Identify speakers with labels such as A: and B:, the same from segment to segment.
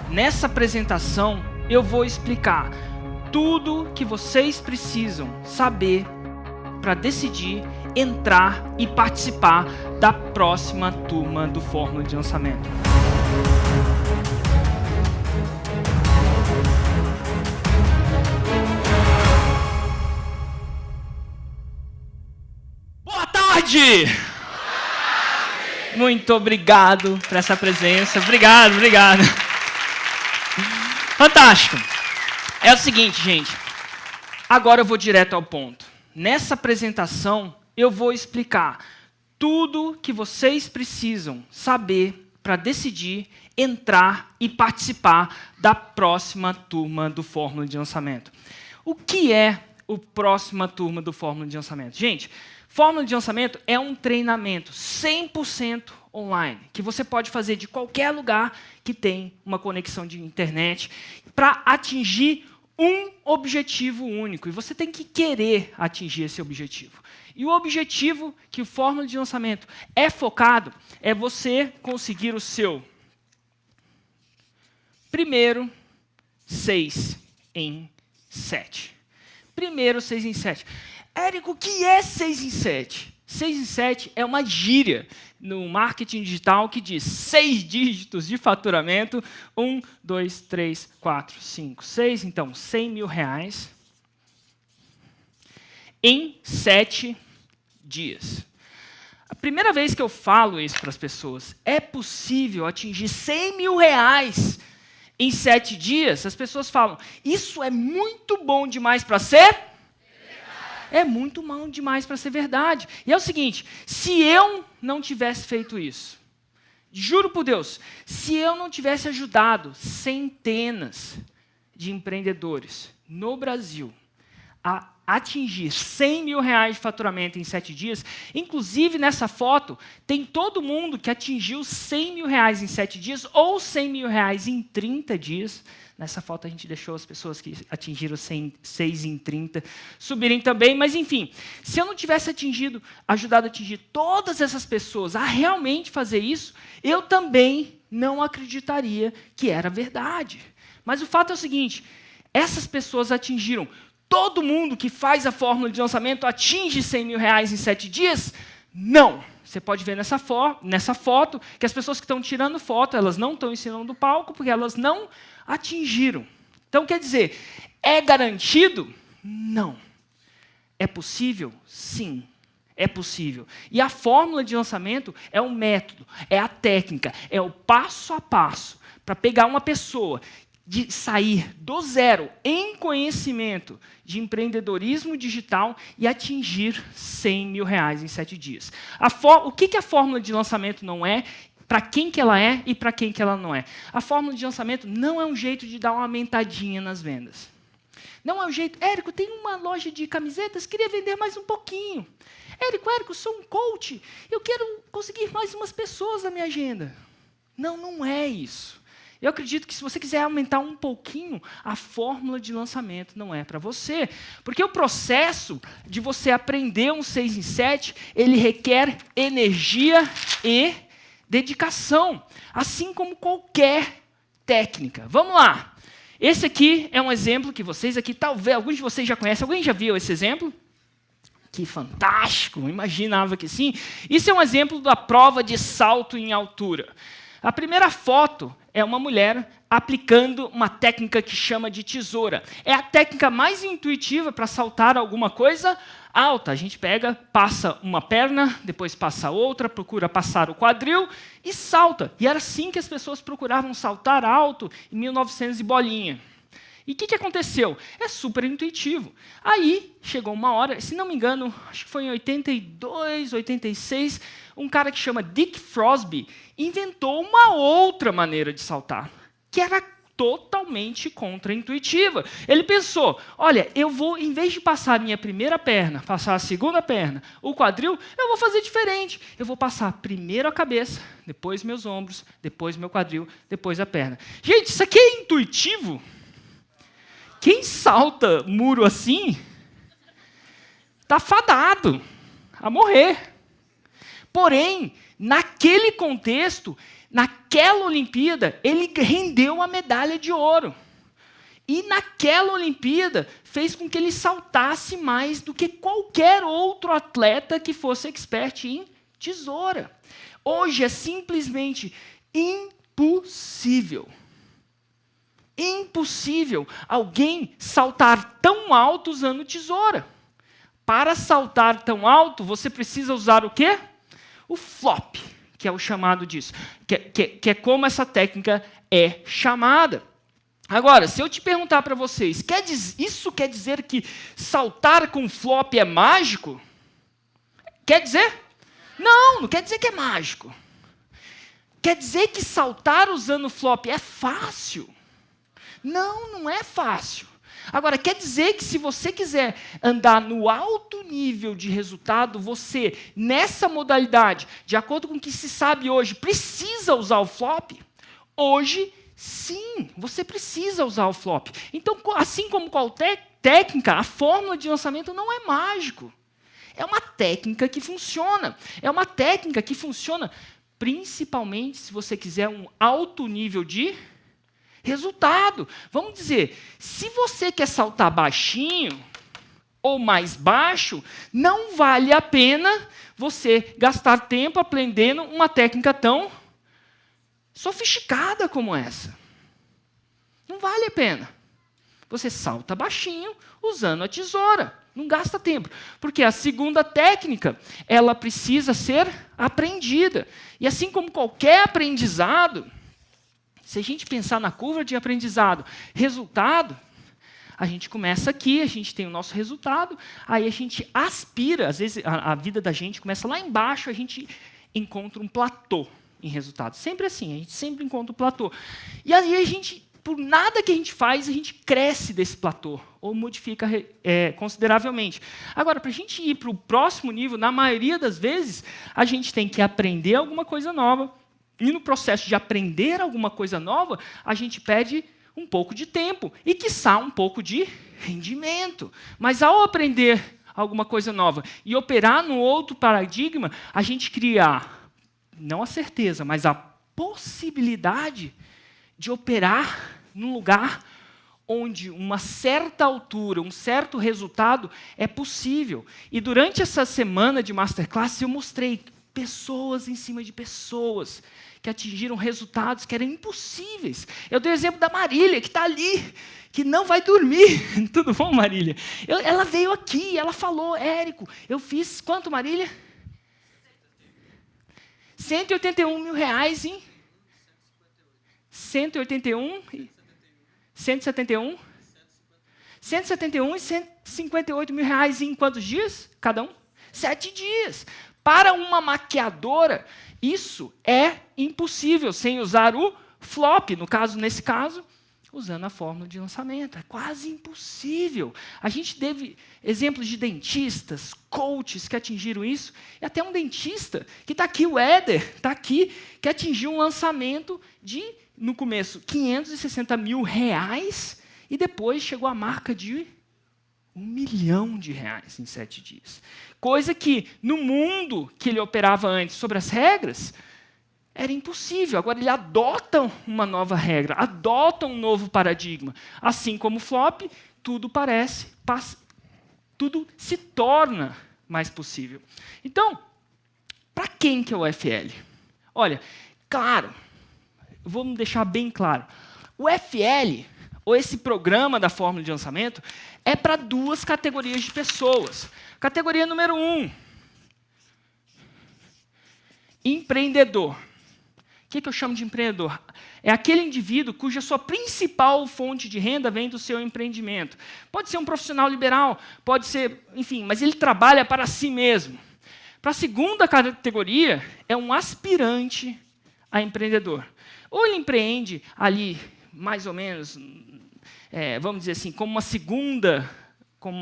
A: Nessa apresentação, eu vou explicar tudo que vocês precisam saber para decidir entrar e participar da próxima turma do Fórmula de Lançamento. Boa tarde! Muito obrigado por essa presença. Obrigado. Fantástico. É o seguinte, gente. Agora eu vou direto ao ponto. Nessa apresentação, eu vou explicar tudo que vocês precisam saber para decidir entrar e participar da próxima turma do Fórmula de Lançamento. O que é a próxima turma do Fórmula de Lançamento? Gente, Fórmula de Lançamento é um treinamento 100% online, que você pode fazer de qualquer lugar que tem uma conexão de internet para atingir um objetivo único. E você tem que querer atingir esse objetivo. E o objetivo que o Fórmula de Lançamento é focado é você conseguir o seu primeiro 6 em 7. Primeiro 6 em 7. Érico, o que é 6 em 7? 6 em 7 é uma gíria no marketing digital que diz 6 dígitos de faturamento, 1, 2, 3, 4, 5, 6, então 100 mil reais em 7 dias. A primeira vez que eu falo isso para as pessoas, é possível atingir 100 mil reais em 7 dias? As pessoas falam, isso é muito bom demais para ser? É muito mal demais para ser verdade. E é o seguinte, se eu não tivesse feito isso, juro por Deus, se eu não tivesse ajudado centenas de empreendedores no Brasil a atingir 100 mil reais de faturamento em 7 dias, inclusive nessa foto, tem todo mundo que atingiu 100 mil reais em 7 dias ou 100 mil reais em 30 dias. Nessa foto a gente deixou as pessoas que atingiram 6 em 30 subirem também, mas enfim, se eu não tivesse ajudado a atingir todas essas pessoas a realmente fazer isso, eu também não acreditaria que era verdade. Mas o fato é o seguinte, essas pessoas atingiram, todo mundo que faz a fórmula de lançamento atinge 100 mil reais em 7 dias? Não! Você pode ver nessa foto que as pessoas que estão tirando foto, elas não estão ensinando do palco porque elas não atingiram. Então, quer dizer, é garantido? Não. É possível? Sim. É possível. E a fórmula de lançamento é o método, é a técnica, é o passo a passo para pegar uma pessoa de sair do zero em conhecimento de empreendedorismo digital e atingir 100 mil reais em 7 dias. O que a fórmula de lançamento não é, para quem que ela é e para quem que ela não é? A fórmula de lançamento não é um jeito de dar uma aumentadinha nas vendas. Não é um jeito, Érico, tem uma loja de camisetas, queria vender mais um pouquinho. Érico, sou um coach, eu quero conseguir mais umas pessoas na minha agenda. Não é isso. Eu acredito que se você quiser aumentar um pouquinho, a fórmula de lançamento não é para você. Porque o processo de você aprender um 6 em 7, ele requer energia e dedicação, assim como qualquer técnica. Vamos lá. Esse aqui é um exemplo que vocês aqui, talvez, alguns de vocês já conhecem. Alguém já viu esse exemplo? Que fantástico, imaginava que sim. Isso é um exemplo da prova de salto em altura. A primeira foto é uma mulher aplicando uma técnica que chama de tesoura. É a técnica mais intuitiva para saltar alguma coisa alta. A gente pega, passa uma perna, depois passa outra, procura passar o quadril e salta. E era assim que as pessoas procuravam saltar alto em 1900 e bolinha. E o que aconteceu? É super intuitivo. Aí, chegou uma hora, se não me engano, acho que foi em 82, 86, um cara que chama Dick Frosby inventou uma outra maneira de saltar, que era totalmente contra-intuitiva. Ele pensou, olha, eu vou, em vez de passar a minha primeira perna, passar a segunda perna, o quadril, eu vou fazer diferente. Eu vou passar primeiro a cabeça, depois meus ombros, depois meu quadril, depois a perna. Gente, isso aqui é intuitivo? Quem salta muro assim, está fadado a morrer. Porém, naquele contexto, naquela Olimpíada, ele rendeu a medalha de ouro. E naquela Olimpíada, fez com que ele saltasse mais do que qualquer outro atleta que fosse expert em tesoura. Hoje é simplesmente impossível. Impossível alguém saltar tão alto usando tesoura. Para saltar tão alto, você precisa usar o quê? O flop, que é o chamado disso. Que é como essa técnica é chamada. Agora, se eu te perguntar para vocês, isso quer dizer que saltar com flop é mágico? Quer dizer? Não quer dizer que é mágico. Quer dizer que saltar usando flop é fácil? Não é fácil. Agora, quer dizer que se você quiser andar no alto nível de resultado, você, nessa modalidade, de acordo com o que se sabe hoje, precisa usar o flop? Hoje, sim, você precisa usar o flop. Então, assim como qualquer técnica, a fórmula de lançamento não é mágico. É uma técnica que funciona. É uma técnica que funciona principalmente se você quiser um alto nível de resultado. Vamos dizer, se você quer saltar baixinho ou mais baixo, não vale a pena você gastar tempo aprendendo uma técnica tão sofisticada como essa. Não vale a pena. Você salta baixinho usando a tesoura. Não gasta tempo. Porque a segunda técnica, ela precisa ser aprendida. E assim como qualquer aprendizado, se a gente pensar na curva de aprendizado, resultado, a gente começa aqui, a gente tem o nosso resultado, aí a gente aspira, às vezes a vida da gente começa lá embaixo, a gente encontra um platô em resultado. Sempre assim, a gente sempre encontra um platô. E aí a gente, por nada que a gente faz, a gente cresce desse platô, ou modifica consideravelmente. Agora, para a gente ir para o próximo nível, na maioria das vezes, a gente tem que aprender alguma coisa nova, e no processo de aprender alguma coisa nova, a gente perde um pouco de tempo, e quiçá um pouco de rendimento. Mas ao aprender alguma coisa nova e operar no outro paradigma, a gente cria, não a certeza, mas a possibilidade de operar num lugar onde uma certa altura, um certo resultado é possível. E durante essa semana de Masterclass, eu mostrei pessoas em cima de pessoas que atingiram resultados que eram impossíveis. Eu dei o exemplo da Marília, que está ali, que não vai dormir. Tudo bom, Marília? Ela veio aqui, ela falou, Érico, eu fiz quanto, Marília? 181 mil reais em 181 e 171? 171 e 158 mil reais em quantos dias? Cada um? 7 dias. Para uma maquiadora, isso é impossível sem usar o flop. Nesse caso, usando a fórmula de lançamento. É quase impossível. A gente teve exemplos de dentistas, coaches que atingiram isso, e até um dentista, que está aqui, o Éder, está aqui, que atingiu um lançamento de, no começo, 560 mil reais, e depois chegou à marca de 1 milhão de reais em 7 dias. Coisa que, no mundo que ele operava antes sobre as regras, era impossível. Agora ele adota uma nova regra, adota um novo paradigma. Assim como o flop, tudo se torna mais possível. Então, para quem que é o FL? Olha, claro, vamos deixar bem claro. O FL, ou esse programa da fórmula de lançamento, é para 2 categorias de pessoas. Categoria número 1, empreendedor. O que eu chamo de empreendedor? É aquele indivíduo cuja sua principal fonte de renda vem do seu empreendimento. Pode ser um profissional liberal, pode ser, enfim, mas ele trabalha para si mesmo. Para a segunda categoria, é um aspirante a empreendedor. Ou ele empreende ali, mais ou menos, vamos dizer assim, como uma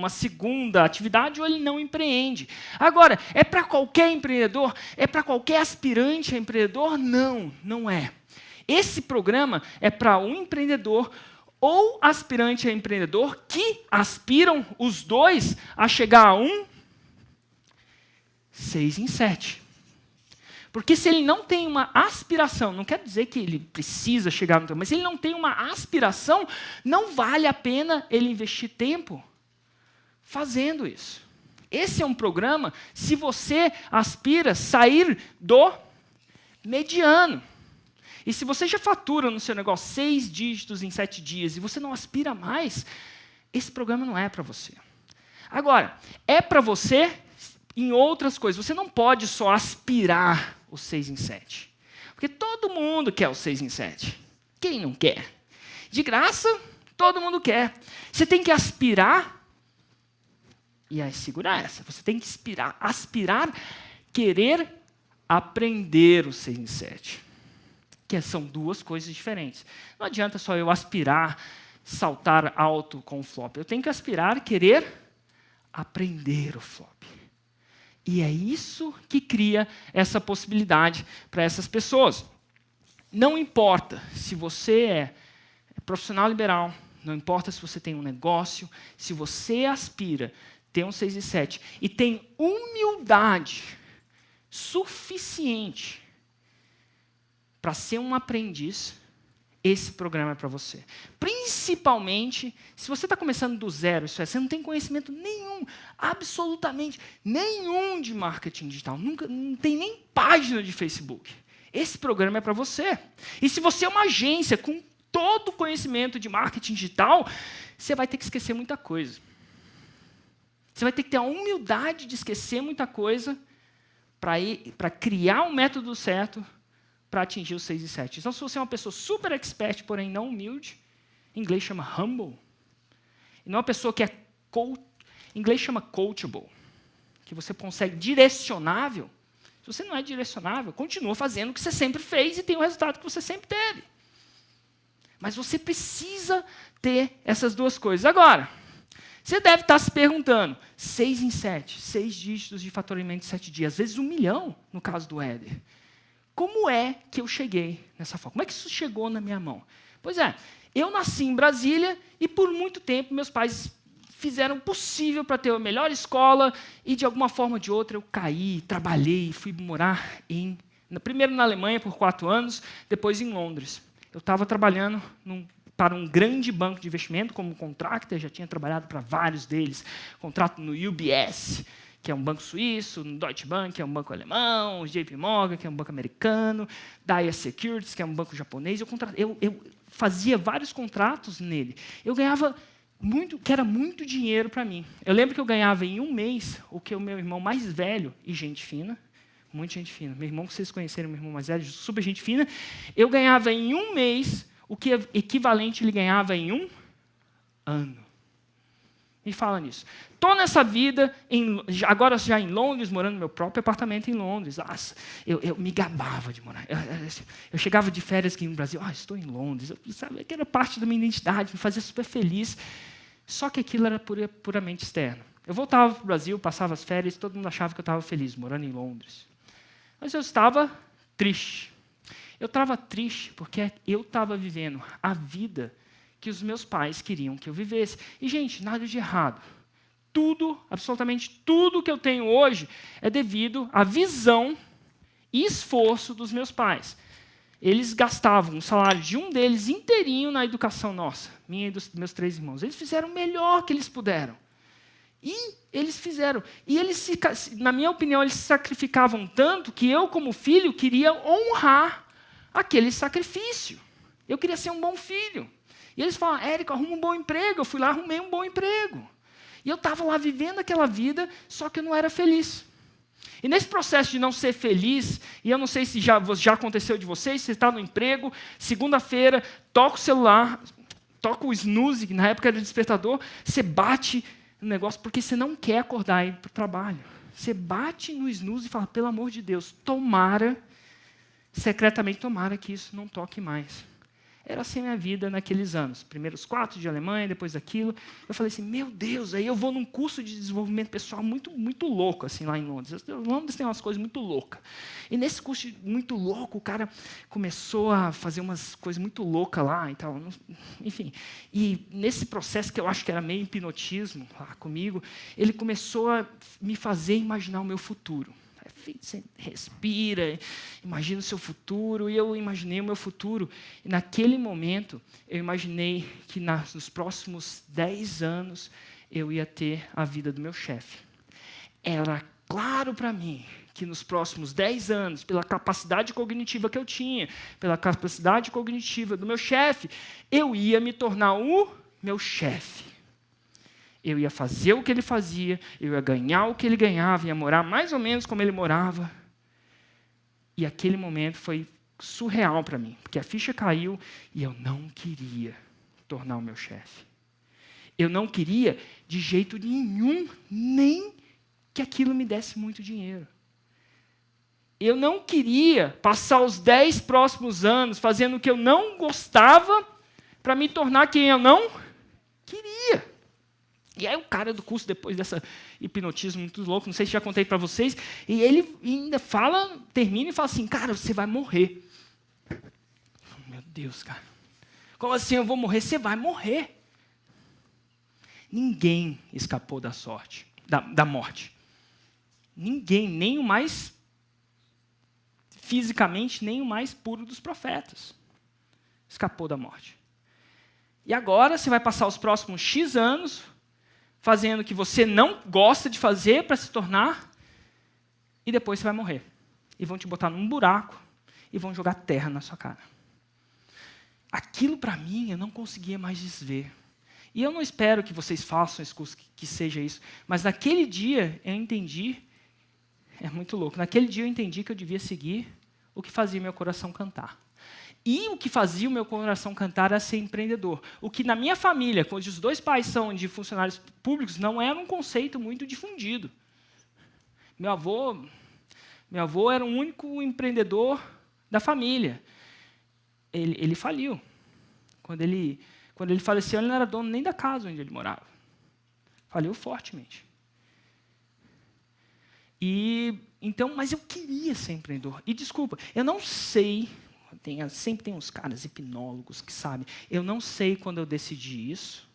A: segunda atividade, ou ele não empreende. Agora, é para qualquer empreendedor? É para qualquer aspirante a empreendedor? Não é. Esse programa é para um empreendedor ou aspirante a empreendedor que aspiram os dois a chegar a 6 em 7. Porque se ele não tem uma aspiração, não quer dizer que ele precisa chegar no tempo, mas se ele não tem uma aspiração, não vale a pena ele investir tempo fazendo isso. Esse é um programa, se você aspira a sair do mediano. E se você já fatura no seu negócio 6 dígitos em 7 dias e você não aspira mais, esse programa não é para você. Agora, é para você em outras coisas. Você não pode só aspirar o 6 em 7. Porque todo mundo quer o 6 em 7. Quem não quer? De graça, todo mundo quer. Você tem que aspirar e aí segurar essa. Você tem que aspirar, querer aprender o 6 em 7. Que são duas coisas diferentes. Não adianta só eu aspirar, saltar alto com o flop. Eu tenho que aspirar, querer aprender o flop. E é isso que cria essa possibilidade para essas pessoas. Não importa se você é profissional liberal, não importa se você tem um negócio, se você aspira ter um 6 e 7 e tem humildade suficiente para ser um aprendiz, esse programa é para você. Principalmente se você está começando do zero, isso é, você não tem conhecimento nenhum, absolutamente nenhum de marketing digital, não tem nem página de Facebook. Esse programa é para você. E se você é uma agência com todo o conhecimento de marketing digital, você vai ter que esquecer muita coisa. Você vai ter que ter a humildade de esquecer muita coisa para criar um método certo para atingir os 6 e 7. Então, se você é uma pessoa super expert, porém não humilde, em inglês chama humble, e não é uma pessoa que é em inglês chama coachable, que você consegue direcionável. Se você não é direcionável, continua fazendo o que você sempre fez e tem o resultado que você sempre teve. Mas você precisa ter essas duas coisas. Agora, você deve estar se perguntando, 6 em 7, 6 dígitos de faturamento em 7 dias, às vezes 1 milhão, no caso do Éder. Como é que eu cheguei nessa forma? Como é que isso chegou na minha mão? Pois é, eu nasci em Brasília e por muito tempo meus pais fizeram o possível para ter a melhor escola e de alguma forma ou de outra eu caí, trabalhei, fui morar primeiro na Alemanha por 4 anos, depois em Londres. Eu estava trabalhando para um grande banco de investimento como contractor, já tinha trabalhado para vários deles, contrato no UBS, que é um banco suíço, no Deutsche Bank, que é um banco alemão, o JP Morgan, que é um banco americano, Daiwa Securities, que é um banco japonês. Eu fazia vários contratos nele. Eu ganhava muito, que era muito dinheiro para mim. Eu lembro que eu ganhava em um mês o que o meu irmão mais velho, e gente fina, muita gente fina, meu irmão, que vocês conheceram, meu irmão mais velho, super gente fina, eu ganhava em um mês o que equivalente ele ganhava em um ano. Me fala nisso. Estou nessa vida, agora já em Londres, morando no meu próprio apartamento em Londres. Nossa, eu me gabava de morar. Eu chegava de férias aqui no Brasil, estou em Londres. Sabe, que era parte da minha identidade, me fazia super feliz. Só que aquilo era puramente externo. Eu voltava para o Brasil, passava as férias, todo mundo achava que eu estava feliz, morando em Londres. Mas eu estava triste. Eu estava triste porque eu estava vivendo a vida que os meus pais queriam que eu vivesse. E, gente, nada de errado. Tudo, absolutamente tudo que eu tenho hoje é devido à visão e esforço dos meus pais. Eles gastavam o salário de um deles inteirinho na educação nossa, minha e dos meus 3 irmãos. Eles fizeram o melhor que eles puderam. E eles fizeram. E eles, na minha opinião, eles se sacrificavam tanto que eu, como filho, queria honrar aquele sacrifício. Eu queria ser um bom filho. E eles falaram, Érico, arruma um bom emprego. Eu fui lá, arrumei um bom emprego. E eu estava lá vivendo aquela vida, só que eu não era feliz. E nesse processo de não ser feliz, e eu não sei se já aconteceu de vocês, você está no emprego, segunda-feira, toca o celular, toca o snooze, que na época era o despertador, você bate no negócio porque você não quer acordar e ir para o trabalho. Você bate no snooze e fala, pelo amor de Deus, secretamente tomara que isso não toque mais. Era assim a minha vida naqueles anos. Primeiros 4 de Alemanha, depois aquilo. Eu falei assim, meu Deus, aí eu vou num curso de desenvolvimento pessoal muito, muito louco, assim, lá em Londres. Londres tem umas coisas muito loucas. E nesse curso muito louco, o cara começou a fazer umas coisas muito loucas lá e tal. Enfim, e nesse processo que eu acho que era meio hipnotismo lá comigo, ele começou a me fazer imaginar o meu futuro. você respira, imagina o seu futuro, e eu imaginei o meu futuro. E naquele momento, eu imaginei que nos próximos 10 anos, eu ia ter a vida do meu chefe. Era claro para mim que nos próximos 10 anos, pela capacidade cognitiva que eu tinha, pela capacidade cognitiva do meu chefe, eu ia me tornar o meu chefe. Eu ia fazer o que ele fazia, eu ia ganhar o que ele ganhava, ia morar mais ou menos como ele morava. E aquele momento foi surreal para mim, porque a ficha caiu e eu não queria tornar o meu chefe. Eu não queria de jeito nenhum, nem que aquilo me desse muito dinheiro. Eu não queria passar os 10 próximos anos fazendo o que eu não gostava para me tornar quem eu não queria. E aí o cara do curso, depois dessa hipnotismo muito louco, não sei se já contei para vocês, e ele ainda termina e fala assim, cara, você vai morrer. Meu Deus, cara. Como assim eu vou morrer? Você vai morrer. Ninguém escapou da morte. Ninguém, nem o mais fisicamente, nem o mais puro dos profetas escapou da morte. E agora você vai passar os próximos X anos fazendo o que você não gosta de fazer para se tornar, e depois você vai morrer. E vão te botar num buraco e vão jogar terra na sua cara. Aquilo para mim eu não conseguia mais desver. E eu não espero que vocês façam esse curso que seja isso, mas naquele dia eu entendi, é muito louco, naquele dia eu entendi que eu devia seguir o que fazia meu coração cantar. E o que fazia o meu coração cantar era ser empreendedor. O que na minha família, onde os 2 pais são de funcionários públicos, não era um conceito muito difundido. Meu avô era o único empreendedor da família. Ele faliu. Quando ele faleceu, ele não era dono nem da casa onde ele morava. Faliu fortemente. Mas eu queria ser empreendedor. E desculpa, eu não sei, sempre tem uns caras hipnólogos que sabem, eu não sei quando eu decidi isso,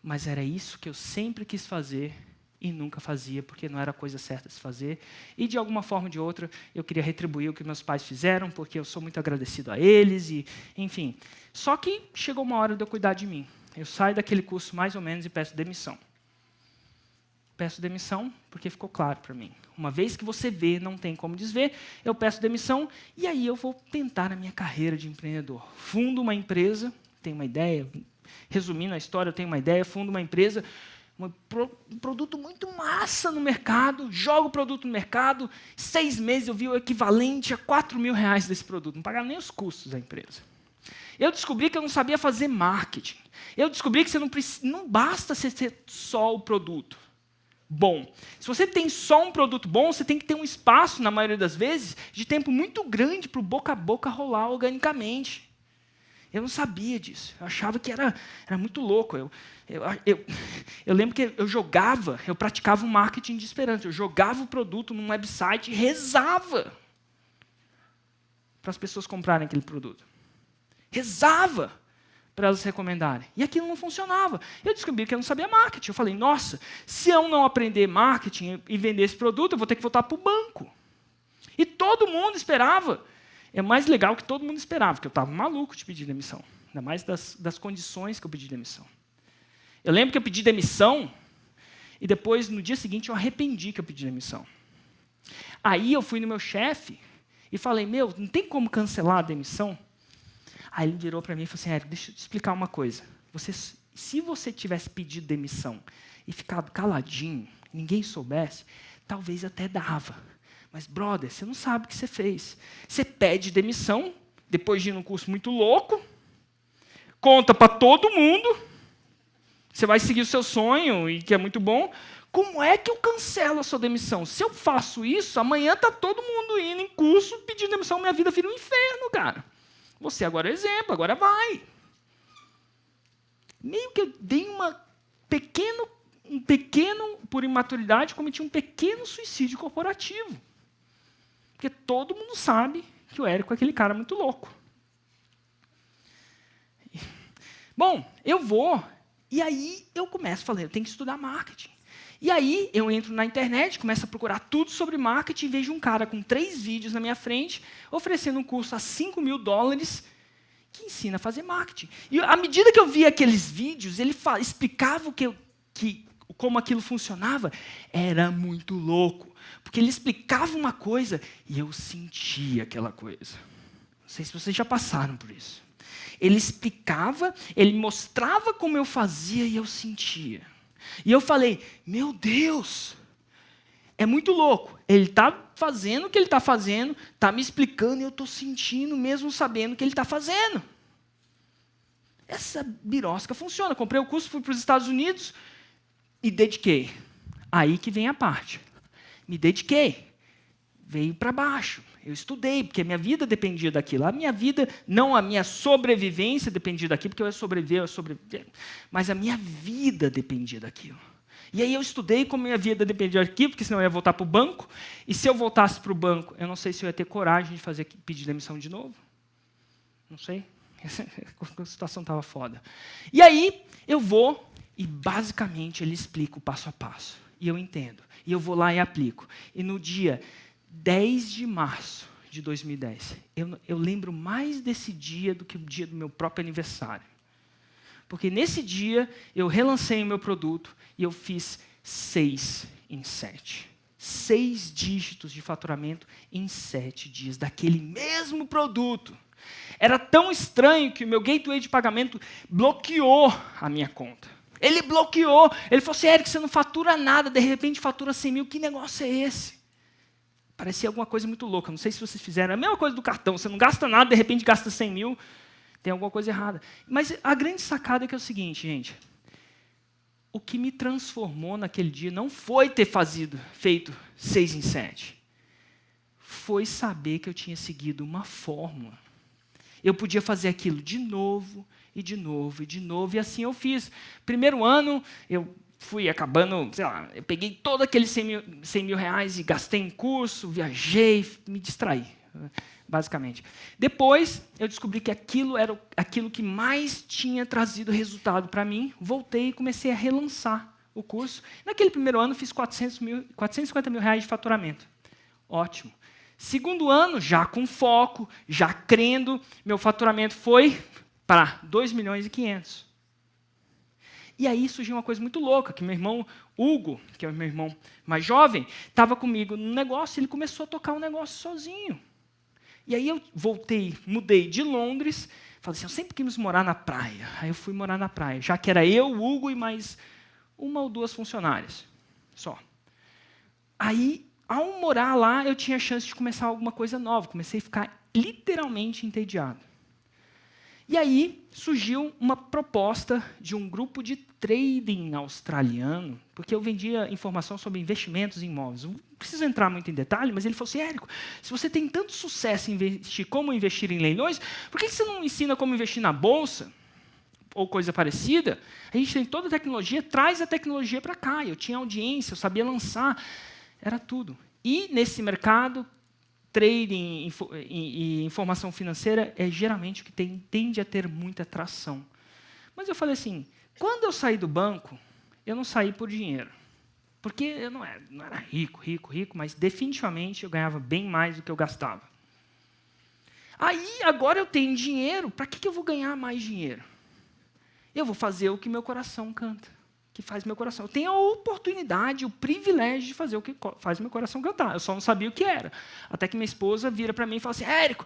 A: mas era isso que eu sempre quis fazer e nunca fazia, porque não era a coisa certa de se fazer. E de alguma forma ou de outra, eu queria retribuir o que meus pais fizeram, porque eu sou muito agradecido a eles, e enfim. Só que chegou uma hora de eu cuidar de mim. Eu saio daquele curso mais ou menos e peço demissão. Peço demissão porque ficou claro para mim. Uma vez que você vê, não tem como desver, eu peço demissão e aí eu vou tentar a minha carreira de empreendedor. Fundo uma empresa, tenho uma ideia, resumindo a história, eu tenho uma ideia, fundo uma empresa, um produto muito massa no mercado, jogo o produto no mercado, 6 meses eu vi o equivalente a R$4.000 desse produto, não pagava nem os custos da empresa. Eu descobri que eu não sabia fazer marketing. Eu descobri que você não basta você ter só o produto bom. Se você tem só um produto bom, você tem que ter um espaço, na maioria das vezes, de tempo muito grande para o boca a boca rolar organicamente. Eu não sabia disso. Eu achava que era muito louco. Eu lembro que eu praticava um marketing de esperança. Eu jogava o produto num website e rezava para as pessoas comprarem aquele produto. Rezava para elas recomendarem. E aquilo não funcionava. Eu descobri que eu não sabia marketing. Eu falei, nossa, se eu não aprender marketing e vender esse produto, eu vou ter que voltar para o banco. E todo mundo esperava. É mais legal que todo mundo esperava, porque eu estava maluco de pedir demissão. Ainda mais das condições que eu pedi demissão. Eu lembro que eu pedi demissão e depois, no dia seguinte, eu arrependi que eu pedi demissão. Aí eu fui no meu chefe e falei, não tem como cancelar a demissão? Aí ele virou para mim e falou assim, Érico, deixa eu te explicar uma coisa. Se você tivesse pedido demissão e ficado caladinho, ninguém soubesse, talvez até dava. Mas, brother, você não sabe o que você fez. Você pede demissão, depois de ir num curso muito louco, conta para todo mundo, você vai seguir o seu sonho, e que é muito bom. Como é que eu cancelo a sua demissão? Se eu faço isso, amanhã está todo mundo indo em curso pedindo demissão, minha vida vira um inferno, cara. Você agora é exemplo, agora vai. Meio que eu dei por imaturidade, cometi um pequeno suicídio corporativo. Porque todo mundo sabe que o Érico é aquele cara muito louco. Bom, eu vou, e aí eu começo falando, eu tenho que estudar marketing. E aí, eu entro na internet, começo a procurar tudo sobre marketing e vejo um cara com 3 vídeos na minha frente, oferecendo um curso a $5.000 que ensina a fazer marketing. E à medida que eu via aqueles vídeos, ele explicava como aquilo funcionava. Era muito louco, porque ele explicava uma coisa e eu sentia aquela coisa. Não sei se vocês já passaram por isso. Ele explicava, ele mostrava como eu fazia e eu sentia. E eu falei, meu Deus, é muito louco. Ele está fazendo o que ele está fazendo, está me explicando e eu estou sentindo, mesmo sabendo o que ele está fazendo. Essa birosca funciona. Comprei o curso, fui para os Estados Unidos e dediquei. Aí que vem a parte. Me dediquei. Veio para baixo. Eu estudei, porque a minha vida dependia daquilo. A minha vida, não a minha sobrevivência dependia daquilo, porque eu ia sobreviver, mas a minha vida dependia daquilo. E aí eu estudei como minha vida dependia daquilo, porque senão eu ia voltar para o banco. E se eu voltasse para o banco, eu não sei se eu ia ter coragem de pedir demissão de novo. Não sei. A situação estava foda. E aí eu vou e basicamente ele explica o passo a passo. E eu entendo. E eu vou lá e aplico. E no dia 10 de março de 2010, eu lembro mais desse dia do que o dia do meu próprio aniversário. Porque nesse dia eu relancei o meu produto e eu fiz 6 em 7. 6 dígitos de faturamento em 7 dias, daquele mesmo produto. Era tão estranho que o meu gateway de pagamento bloqueou a minha conta. Ele bloqueou. Ele falou assim, Érico, você não fatura nada, de repente fatura 100 mil, que negócio é esse? Parecia alguma coisa muito louca. Não sei se vocês fizeram. A mesma coisa do cartão. Você não gasta nada, de repente gasta 100 mil. Tem alguma coisa errada. Mas a grande sacada é que é o seguinte, gente. O que me transformou naquele dia não foi ter feito 6 em 7. Foi saber que eu tinha seguido uma fórmula. Eu podia fazer aquilo de novo, e de novo, e de novo. E assim eu fiz. Primeiro ano, eu fui acabando, sei lá, eu peguei todo aquele 100 mil reais e gastei em curso, viajei, me distraí, basicamente. Depois, eu descobri que aquilo era aquilo que mais tinha trazido resultado para mim. Voltei e comecei a relançar o curso. Naquele primeiro ano, fiz 450 mil reais de faturamento. Ótimo. Segundo ano, já com foco, já crendo, meu faturamento foi para 2.500.000. E aí surgiu uma coisa muito louca, que meu irmão Hugo, que é o meu irmão mais jovem, estava comigo no negócio, e ele começou a tocar um negócio sozinho. E aí eu mudei de Londres, falei assim, eu sempre quis morar na praia. Aí eu fui morar na praia, já que era eu, o Hugo e mais 1 ou 2 funcionárias, só. Aí, ao morar lá, eu tinha a chance de começar alguma coisa nova, comecei a ficar literalmente entediado. E aí surgiu uma proposta de um grupo de trading australiano, porque eu vendia informação sobre investimentos em imóveis. Não preciso entrar muito em detalhe, mas ele falou assim, Érico, se você tem tanto sucesso em investir, como investir em leilões, por que você não ensina como investir na bolsa? Ou coisa parecida? A gente tem toda a tecnologia, traz a tecnologia para cá. Eu tinha audiência, eu sabia lançar, era tudo. E nesse mercado, trading e informação financeira é geralmente o que tende a ter muita atração. Mas eu falei assim, quando eu saí do banco, eu não saí por dinheiro. Porque eu não era rico, mas definitivamente eu ganhava bem mais do que eu gastava. Aí, agora eu tenho dinheiro, para que eu vou ganhar mais dinheiro? Eu vou fazer o que meu coração canta, que faz meu coração. Eu tenho a oportunidade, o privilégio de fazer o que faz meu coração cantar. Eu só não sabia o que era. Até que minha esposa vira para mim e fala assim, Érico,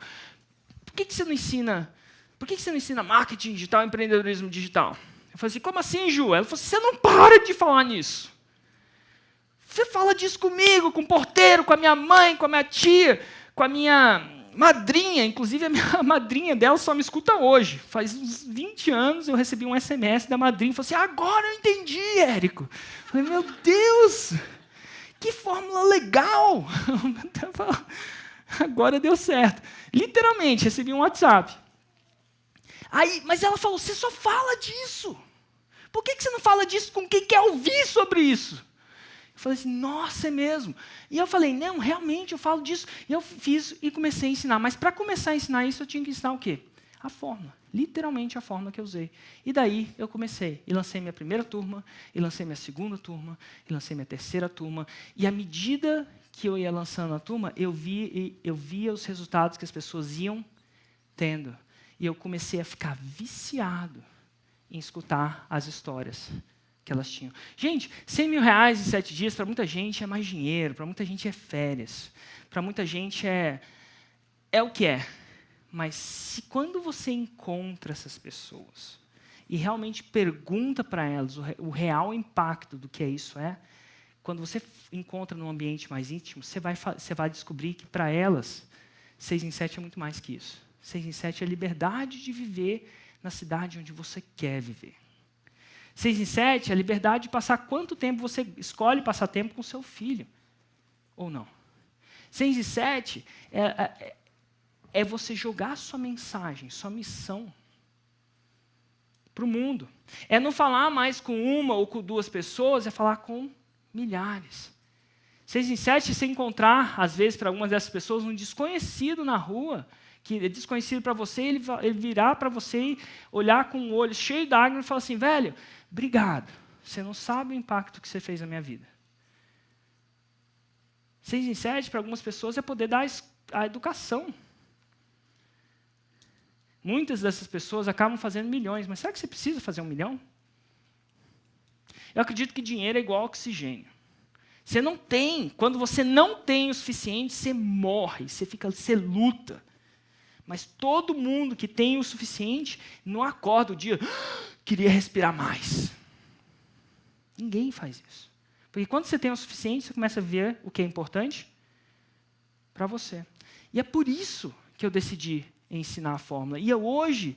A: por que você não ensina marketing digital, empreendedorismo digital? Eu falei assim, como assim, Ju? Ela falou assim, você não para de falar nisso. Você fala disso comigo, com o porteiro, com a minha mãe, com a minha tia, com a minha madrinha. Inclusive, a minha madrinha dela só me escuta hoje. Faz uns 20 anos eu recebi um SMS da madrinha e falou assim, agora eu entendi, Érico. Eu falei, meu Deus, que fórmula legal. Agora deu certo. Literalmente, recebi um WhatsApp. Aí, mas ela falou, você só fala disso. Por que você não fala disso com quem quer ouvir sobre isso? Eu falei assim, nossa, é mesmo. E eu falei, não, realmente, eu falo disso. E eu fiz e comecei a ensinar. Mas para começar a ensinar isso, eu tinha que ensinar o quê? A fórmula, literalmente a fórmula que eu usei. E daí eu comecei, e lancei minha primeira turma, e lancei minha segunda turma, e lancei minha terceira turma, e à medida que eu ia lançando a turma, eu via os resultados que as pessoas iam tendo. E eu comecei a ficar viciado em escutar as histórias que elas tinham. Gente, 100 mil reais em 7 dias, para muita gente é mais dinheiro, para muita gente é férias, para muita gente é o que é. Mas quando você encontra essas pessoas e realmente pergunta para elas o real impacto do que é isso, quando você encontra num ambiente mais íntimo, você vai descobrir que para elas, 6 em 7 é muito mais que isso. 6 em 7 é a liberdade de viver na cidade onde você quer viver. 6 em 7 é a liberdade de passar quanto tempo você escolhe passar tempo com seu filho, ou não. 6 em 7 é você jogar sua mensagem, sua missão para o mundo. É não falar mais com uma ou com 2 pessoas, é falar com milhares. 6 em 7 é você encontrar, às vezes, para algumas dessas pessoas, um desconhecido na rua, que é desconhecido para você, ele virar para você e olhar com o olho cheio d'água e falar assim, velho, obrigado, você não sabe o impacto que você fez na minha vida. 6 em 7, para algumas pessoas, é poder dar a educação. Muitas dessas pessoas acabam fazendo milhões, mas será que você precisa fazer 1 milhão? Eu acredito que dinheiro é igual oxigênio. Quando você não tem o suficiente, você morre, você luta. Mas todo mundo que tem o suficiente não acorda o dia, queria respirar mais. Ninguém faz isso. Porque quando você tem o suficiente, você começa a ver o que é importante para você. E é por isso que eu decidi ensinar a fórmula. E é hoje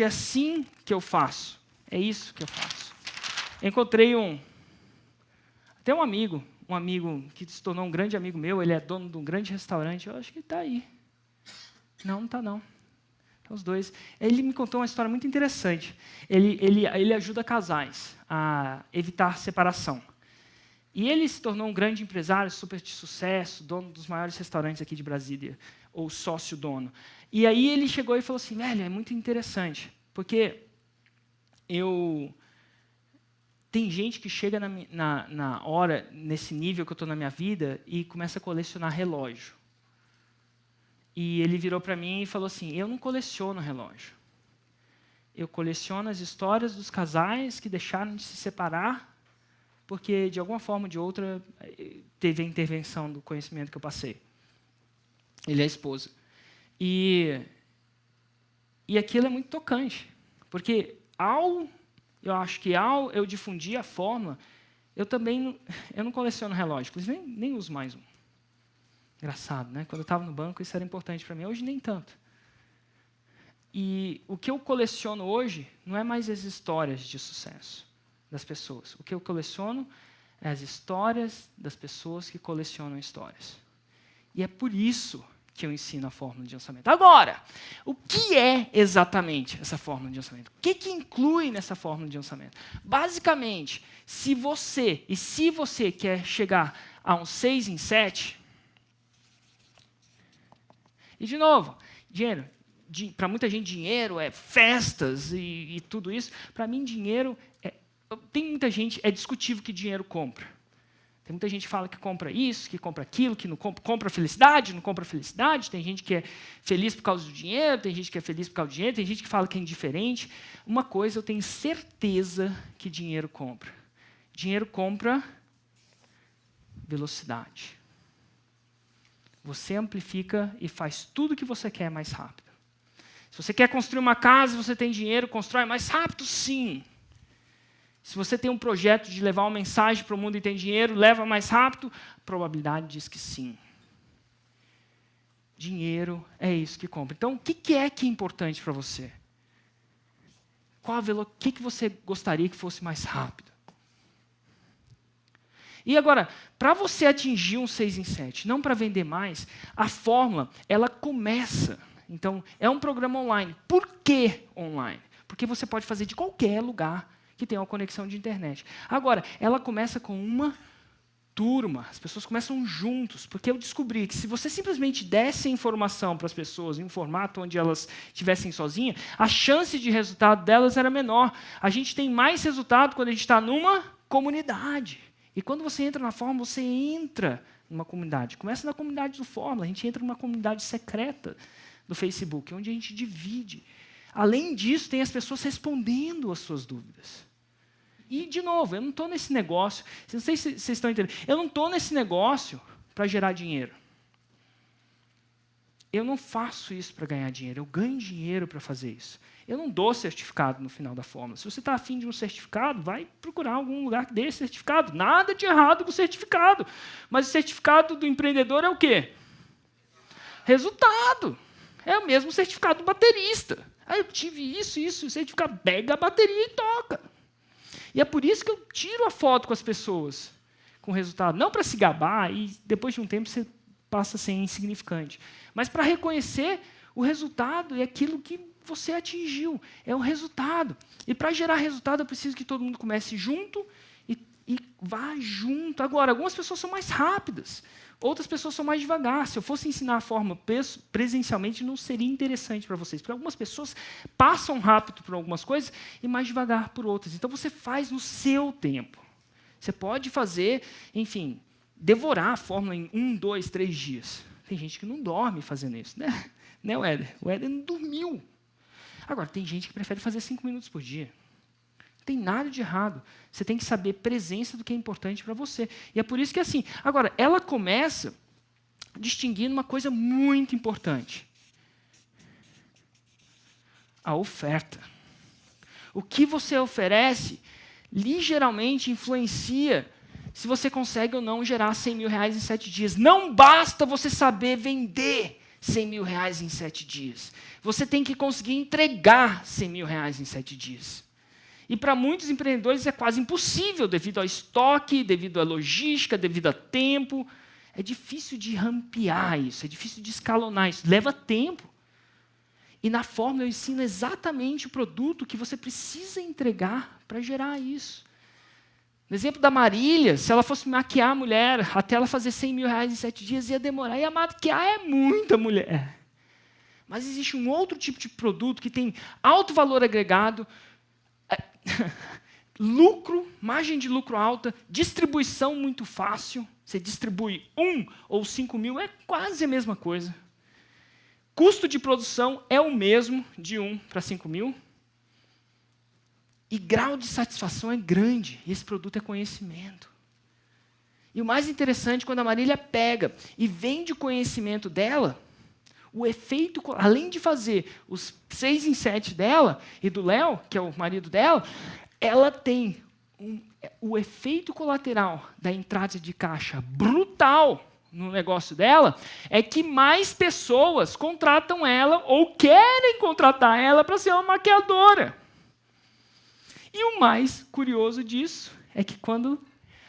A: assim que eu faço. É isso que eu faço. Eu encontrei até um amigo que se tornou um grande amigo meu, ele é dono de um grande restaurante, eu acho que ele está aí. Não está não. Estão os 2. Ele me contou uma história muito interessante. Ele ajuda casais a evitar separação. E ele se tornou um grande empresário, super de sucesso, dono dos maiores restaurantes aqui de Brasília, ou sócio-dono. E aí ele chegou e falou assim, velho, é muito interessante, porque tem gente que chega na hora, nesse nível que eu estou na minha vida, e começa a colecionar relógio. E ele virou para mim e falou assim, eu não coleciono relógio. Eu coleciono as histórias dos casais que deixaram de se separar, porque, de alguma forma ou de outra, teve a intervenção do conhecimento que eu passei. Ele é a esposa. E aquilo é muito tocante, porque eu acho que ao eu difundir a fórmula, eu não coleciono relógio, inclusive nem uso mais um. Engraçado, né? Quando eu estava no banco, isso era importante para mim. Hoje, nem tanto. E o que eu coleciono hoje não é mais as histórias de sucesso das pessoas. O que eu coleciono é as histórias das pessoas que colecionam histórias. E é por isso que eu ensino a fórmula de lançamento. Agora, o que é exatamente essa fórmula de lançamento? O que inclui nessa fórmula de lançamento? Basicamente, se você quer chegar a um 6 em 7, e, de novo, dinheiro. Para muita gente, dinheiro é festas e tudo isso. Para mim, dinheiro tem muita gente, é discutível que dinheiro compra. Tem muita gente que fala que compra isso, que compra aquilo, que não compra felicidade, não compra felicidade. Tem gente que é feliz por causa do dinheiro, tem gente que é feliz por causa do dinheiro, tem gente que fala que é indiferente. Uma coisa eu tenho certeza que dinheiro compra. Dinheiro compra velocidade. Você amplifica e faz tudo o que você quer mais rápido. Se você quer construir uma casa e você tem dinheiro, constrói mais rápido, sim. Se você tem um projeto de levar uma mensagem para o mundo e tem dinheiro, leva mais rápido, a probabilidade diz que sim. Dinheiro é isso que compra. Então, o que é importante para você? O que você gostaria que fosse mais rápido? E agora, para você atingir um 6 em 7, não para vender mais, a fórmula, ela começa. Então, é um programa online. Por que online? Porque você pode fazer de qualquer lugar que tenha uma conexão de internet. Agora, ela começa com uma turma, as pessoas começam juntos, porque eu descobri que se você simplesmente desse a informação para as pessoas em um formato onde elas estivessem sozinhas, a chance de resultado delas era menor. A gente tem mais resultado quando a gente está numa comunidade. E quando você entra na Fórmula, você entra numa comunidade. Começa na comunidade do Fórmula, a gente entra numa comunidade secreta do Facebook, onde a gente divide. Além disso, tem as pessoas respondendo as suas dúvidas. E, de novo, eu não estou nesse negócio, não sei se vocês estão entendendo, eu não estou nesse negócio para gerar dinheiro. Eu não faço isso para ganhar dinheiro, eu ganho dinheiro para fazer isso. Eu não dou certificado no final da fórmula. Se você está afim de um certificado, vai procurar algum lugar que dê esse certificado. Nada de errado com o certificado. Mas o certificado do empreendedor é o quê? Resultado. É o mesmo certificado do baterista. Ah, eu tive isso, o certificado pega a bateria e toca. E é por isso que eu tiro a foto com as pessoas, com o resultado. Não para se gabar e depois de um tempo você passa a ser insignificante. Mas para reconhecer o resultado e aquilo que você atingiu. É o resultado. E para gerar resultado, eu preciso que todo mundo comece junto e vá junto. Agora, algumas pessoas são mais rápidas, outras pessoas são mais devagar. Se eu fosse ensinar a forma presencialmente, não seria interessante para vocês, porque algumas pessoas passam rápido por algumas coisas e mais devagar por outras. Então, você faz no seu tempo. Você pode fazer, enfim, devorar a fórmula em 1, 2, 3 dias. Tem gente que não dorme fazendo isso, né? Né, o Éder? O Éder não dormiu. Agora, tem gente que prefere fazer 5 minutos por dia. Não tem nada de errado. Você tem que saber presença do que é importante para você. E é por isso que, assim, agora, ela começa distinguindo uma coisa muito importante. A oferta. O que você oferece ligeiramente influencia se você consegue ou não gerar 100 mil reais em 7 dias. Não basta você saber vender 100 mil reais em 7 dias. Você tem que conseguir entregar 100 mil reais em 7 dias. E para muitos empreendedores é quase impossível, devido ao estoque, devido à logística, devido a tempo. É difícil de rampear isso, é difícil de escalonar isso, leva tempo. E na fórmula eu ensino exatamente o produto que você precisa entregar para gerar isso. No exemplo da Marília, se ela fosse maquiar a mulher, até ela fazer 100 mil reais em 7 dias, ia demorar. E a maquiar é muita mulher. Mas existe um outro tipo de produto que tem alto valor agregado, lucro, margem de lucro alta, distribuição muito fácil. Você distribui 1 ou 5 mil, é quase a mesma coisa. Custo de produção é o mesmo, de 1 para 5 mil. E grau de satisfação é grande. E esse produto é conhecimento. E o mais interessante, quando a Marília pega e vende o conhecimento dela, o efeito, além de fazer os 6 em 7 dela e do Léo, que é o marido dela, ela tem o efeito colateral da entrada de caixa brutal no negócio dela, é que mais pessoas contratam ela ou querem contratar ela para ser uma maquiadora. E o mais curioso disso é que quando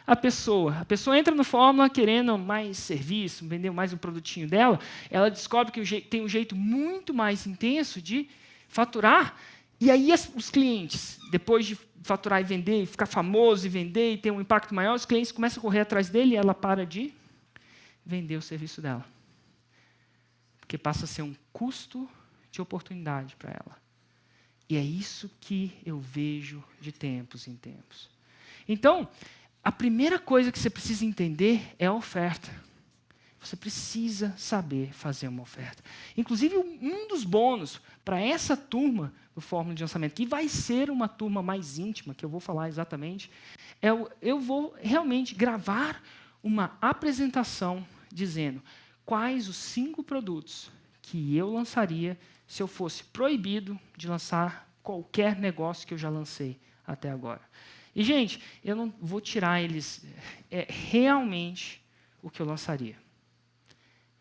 A: a pessoa entra no Fórmula querendo mais serviço, vender mais um produtinho dela, ela descobre que tem um jeito muito mais intenso de faturar, e aí os clientes, depois de faturar e vender, ficar famoso e vender e ter um impacto maior, os clientes começam a correr atrás dele e ela para de vender o serviço dela. Porque passa a ser um custo de oportunidade para ela. E é isso que eu vejo de tempos em tempos. Então, a primeira coisa que você precisa entender é a oferta. Você precisa saber fazer uma oferta. Inclusive, um dos bônus para essa turma do Fórmula de Lançamento, que vai ser uma turma mais íntima, que eu vou falar exatamente, eu vou realmente gravar uma apresentação dizendo quais os 5 produtos que eu lançaria se eu fosse proibido de lançar qualquer negócio que eu já lancei até agora. E, gente, eu não vou tirar eles. É realmente o que eu lançaria.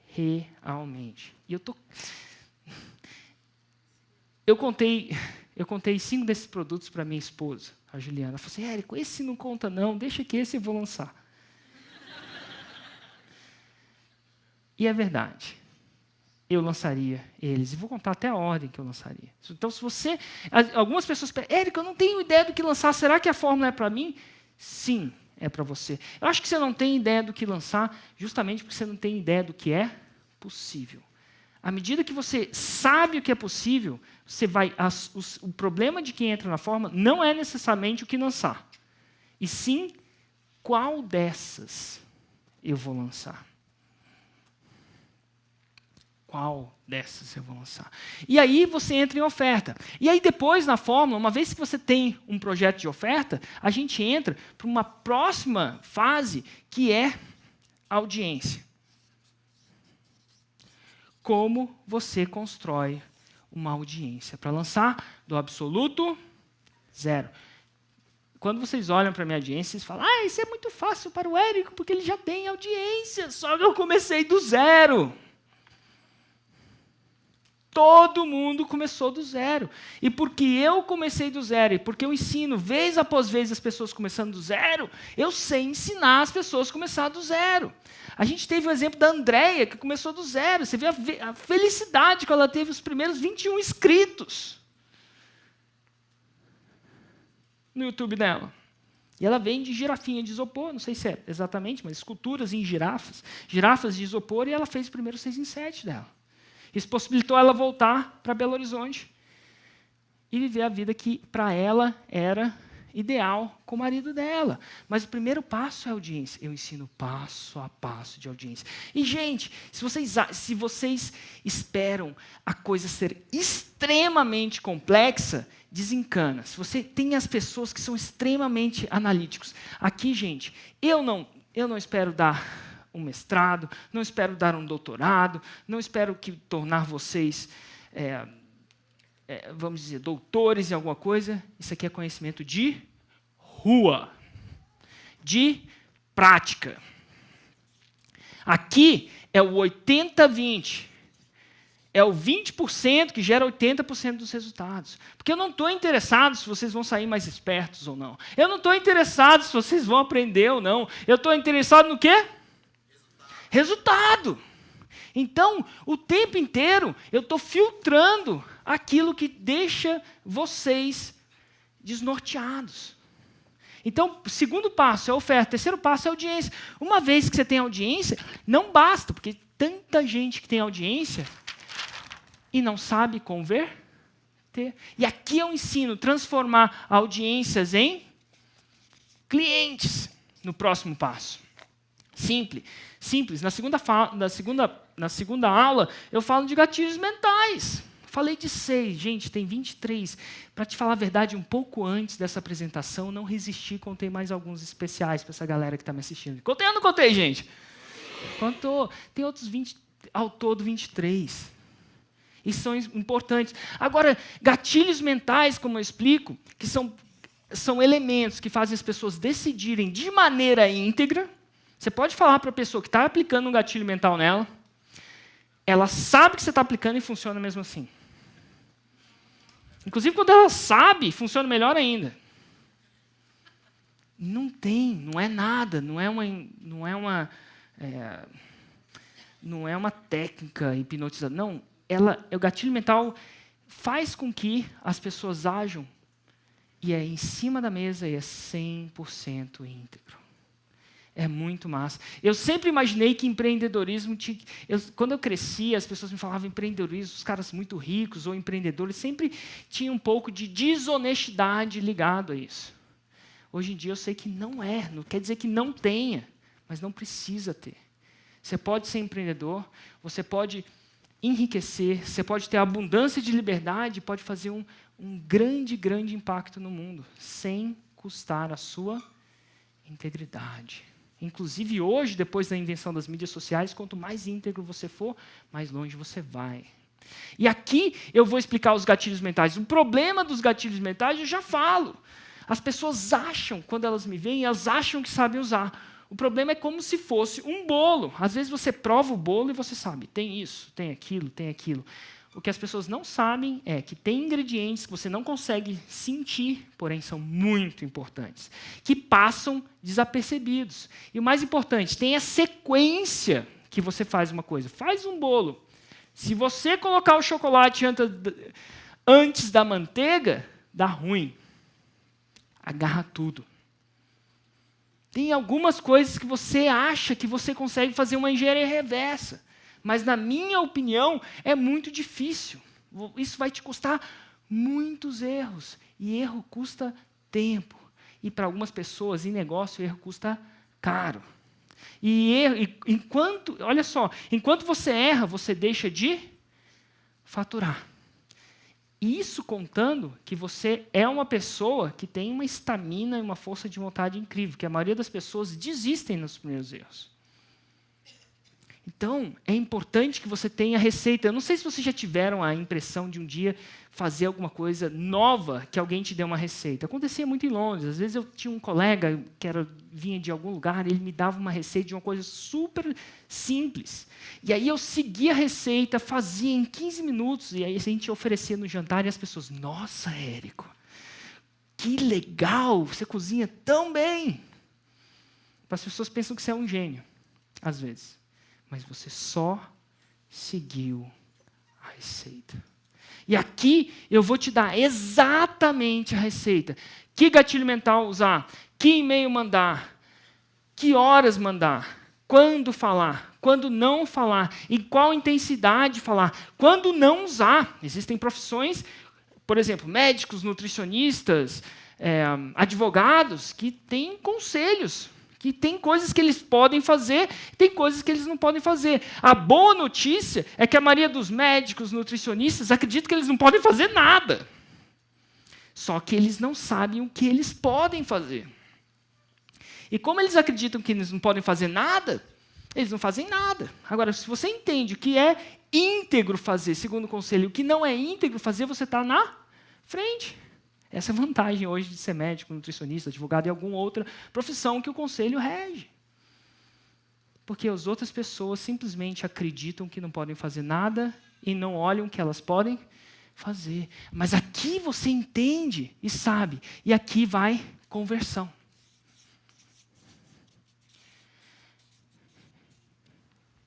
A: Realmente. E eu contei 5 desses produtos para minha esposa, a Juliana. Ela falou assim, Érico, esse não conta não, deixa que esse eu vou lançar. E é verdade. Eu lançaria eles. E vou contar até a ordem que eu lançaria. Então, se você... Algumas pessoas pensam, Érico, eu não tenho ideia do que lançar. Será que a fórmula é para mim? Sim, é para você. Eu acho que você não tem ideia do que lançar, justamente porque você não tem ideia do que é possível. À medida que você sabe o que é possível, você vai. O problema de quem entra na forma não é necessariamente o que lançar, e sim qual dessas eu vou lançar. Qual dessas eu vou lançar? E aí você entra em oferta. E aí depois, na fórmula, uma vez que você tem um projeto de oferta, a gente entra para uma próxima fase, que é a audiência. Como você constrói uma audiência para lançar do absoluto zero. Quando vocês olham para a minha audiência, vocês falam, isso é muito fácil para o Érico, porque ele já tem audiência, só que eu comecei do zero. Todo mundo começou do zero. E porque eu comecei do zero, e porque eu ensino vez após vez as pessoas começando do zero, eu sei ensinar as pessoas a começar do zero. A gente teve o exemplo da Andréia, que começou do zero. Você vê a felicidade que ela teve os primeiros 21 inscritos no YouTube dela. E ela vende girafinha de isopor, não sei se é exatamente, mas esculturas em girafas de isopor, e ela fez o primeiro 6 em 7 dela. Isso possibilitou ela voltar para Belo Horizonte e viver a vida que, para ela, era ideal com o marido dela. Mas o primeiro passo é a audiência. Eu ensino passo a passo de audiência. E, gente, se vocês esperam a coisa ser extremamente complexa, desencana. Se você tem as pessoas que são extremamente analíticos. Aqui, gente, eu não espero dar um mestrado, não espero dar um doutorado, não espero tornar vocês, vamos dizer, doutores em alguma coisa. Isso aqui é conhecimento de rua, de prática. Aqui é o 80-20. É o 20% que gera 80% dos resultados. Porque eu não estou interessado se vocês vão sair mais espertos ou não. Eu não estou interessado se vocês vão aprender ou não. Eu estou interessado no quê? Resultado. Então, o tempo inteiro, eu estou filtrando aquilo que deixa vocês desnorteados. Então, o segundo passo é a oferta, o terceiro passo é a audiência. Uma vez que você tem audiência, não basta, porque tanta gente que tem audiência e não sabe converter. E aqui eu ensino transformar audiências em clientes no próximo passo. Simples. Na segunda aula, eu falo de gatilhos mentais. Falei de 6, gente, tem 23. Para te falar a verdade, um pouco antes dessa apresentação, não resisti, contei mais alguns especiais para essa galera que está me assistindo. Contei ou não contei, gente? Contou. Tem outros 20, ao todo 23. E são importantes. Agora, gatilhos mentais, como eu explico, que são elementos que fazem as pessoas decidirem de maneira íntegra. Você pode falar para a pessoa que está aplicando um gatilho mental nela, ela sabe que você está aplicando e funciona mesmo assim. Inclusive, quando ela sabe, funciona melhor ainda. Não é nada, não é uma técnica hipnotizadora. Não, o gatilho mental faz com que as pessoas ajam e é em cima da mesa e é 100% íntegro. É muito massa. Eu sempre imaginei que empreendedorismo... Quando eu crescia, as pessoas me falavam empreendedorismo, os caras muito ricos ou empreendedores, sempre tinha um pouco de desonestidade ligado a isso. Hoje em dia eu sei que não quer dizer que não tenha, mas não precisa ter. Você pode ser empreendedor, você pode enriquecer, você pode ter abundância de liberdade, pode fazer um grande, grande impacto no mundo, sem custar a sua integridade. Inclusive hoje, depois da invenção das mídias sociais, quanto mais íntegro você for, mais longe você vai. E aqui eu vou explicar os gatilhos mentais. O problema dos gatilhos mentais eu já falo. As pessoas acham, quando elas me veem, elas acham que sabem usar. O problema é como se fosse um bolo. Às vezes você prova o bolo e você sabe, tem isso, tem aquilo, tem aquilo. O que as pessoas não sabem é que tem ingredientes que você não consegue sentir, porém são muito importantes, que passam desapercebidos. E o mais importante, tem a sequência que você faz uma coisa. Faz um bolo. Se você colocar o chocolate antes da manteiga, dá ruim. Agarra tudo. Tem algumas coisas que você acha que você consegue fazer uma engenharia reversa, mas, na minha opinião, é muito difícil. Isso vai te custar muitos erros, e erro custa tempo. E, para algumas pessoas, em negócio, erro custa caro. Olha só, enquanto você erra, você deixa de faturar. Isso contando que você é uma pessoa que tem uma estamina e uma força de vontade incrível, que a maioria das pessoas desistem nos primeiros erros. Então, é importante que você tenha receita. Eu não sei se vocês já tiveram a impressão de um dia fazer alguma coisa nova, que alguém te deu uma receita. Acontecia muito em Londres. Às vezes eu tinha um colega que vinha de algum lugar, ele me dava uma receita de uma coisa super simples. E aí eu seguia a receita, fazia em 15 minutos, e aí a gente oferecia no jantar, e as pessoas, nossa, Érico, que legal, você cozinha tão bem. As pessoas pensam que você é um gênio, às vezes. Mas você só seguiu a receita. E aqui eu vou te dar exatamente a receita. Que gatilho mental usar? Que e-mail mandar? Que horas mandar? Quando falar? Quando não falar? Em qual intensidade falar? Quando não usar? Existem profissões, por exemplo, médicos, nutricionistas, advogados, que têm conselhos, que tem coisas que eles podem fazer, tem coisas que eles não podem fazer. A boa notícia é que a maioria dos médicos, nutricionistas, acredita que eles não podem fazer nada. Só que eles não sabem o que eles podem fazer. E como eles acreditam que eles não podem fazer nada, eles não fazem nada. Agora, se você entende o que é íntegro fazer, segundo o conselho, o que não é íntegro fazer, você está na frente. Essa é a vantagem hoje de ser médico, nutricionista, advogado e alguma outra profissão que o conselho rege. Porque as outras pessoas simplesmente acreditam que não podem fazer nada e não olham o que elas podem fazer. Mas aqui você entende e sabe. E aqui vai conversão.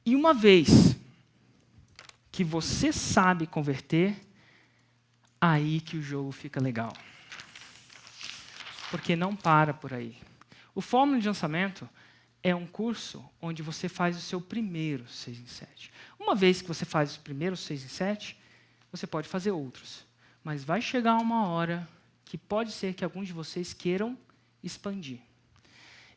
A: E uma vez que você sabe converter, aí que o jogo fica legal. Porque não para por aí. O Fórmula de Lançamento é um curso onde você faz o seu primeiro 6 em 7. Uma vez que você faz o primeiro 6 em 7, você pode fazer outros. Mas vai chegar uma hora que pode ser que alguns de vocês queiram expandir.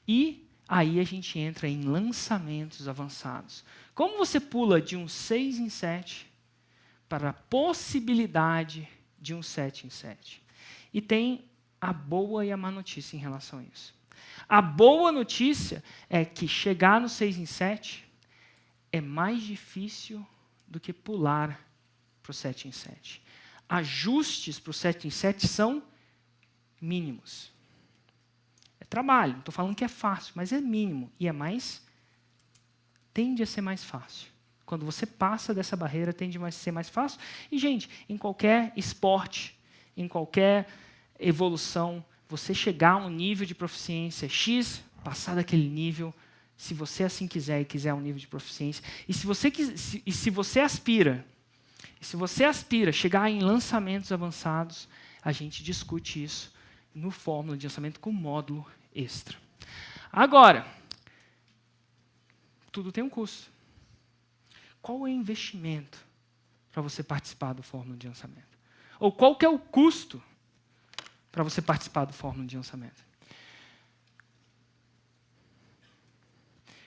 A: E aí a gente entra em lançamentos avançados. Como você pula de um 6 em 7 para a possibilidade de um 7 em 7? E tem a boa e a má notícia em relação a isso. A boa notícia é que chegar no 6 em 7 é mais difícil do que pular para o 7 em 7. Ajustes para o 7 em 7 são mínimos. É trabalho, não estou falando que é fácil, mas é mínimo. E tende a ser mais fácil. Quando você passa dessa barreira, tende a ser mais fácil. E, gente, em qualquer esporte, em qualquer evolução, você chegar a um nível de proficiência X, passar daquele nível, se você assim quiser e quiser um nível de proficiência, e se você aspira chegar em lançamentos avançados, a gente discute isso no Fórmula de Lançamento com módulo extra. Agora, tudo tem um custo. Qual é o investimento para você participar do Fórmula de Lançamento? Ou qual que é o custo para você participar do Fórmula de Lançamento?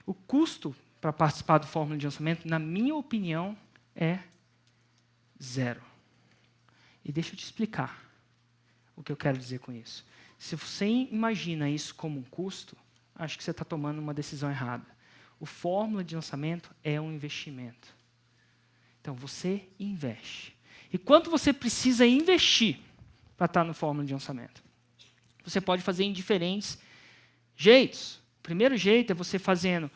A: O custo para participar do Fórmula de Lançamento, na minha opinião, é 0. E deixa eu te explicar o que eu quero dizer com isso. Se você imagina isso como um custo, acho que você está tomando uma decisão errada. O Fórmula de Lançamento é um investimento. Então, você investe. E quanto você precisa investir para estar no Fórmula de Lançamento? Você pode fazer em diferentes jeitos. O primeiro jeito é você fazendo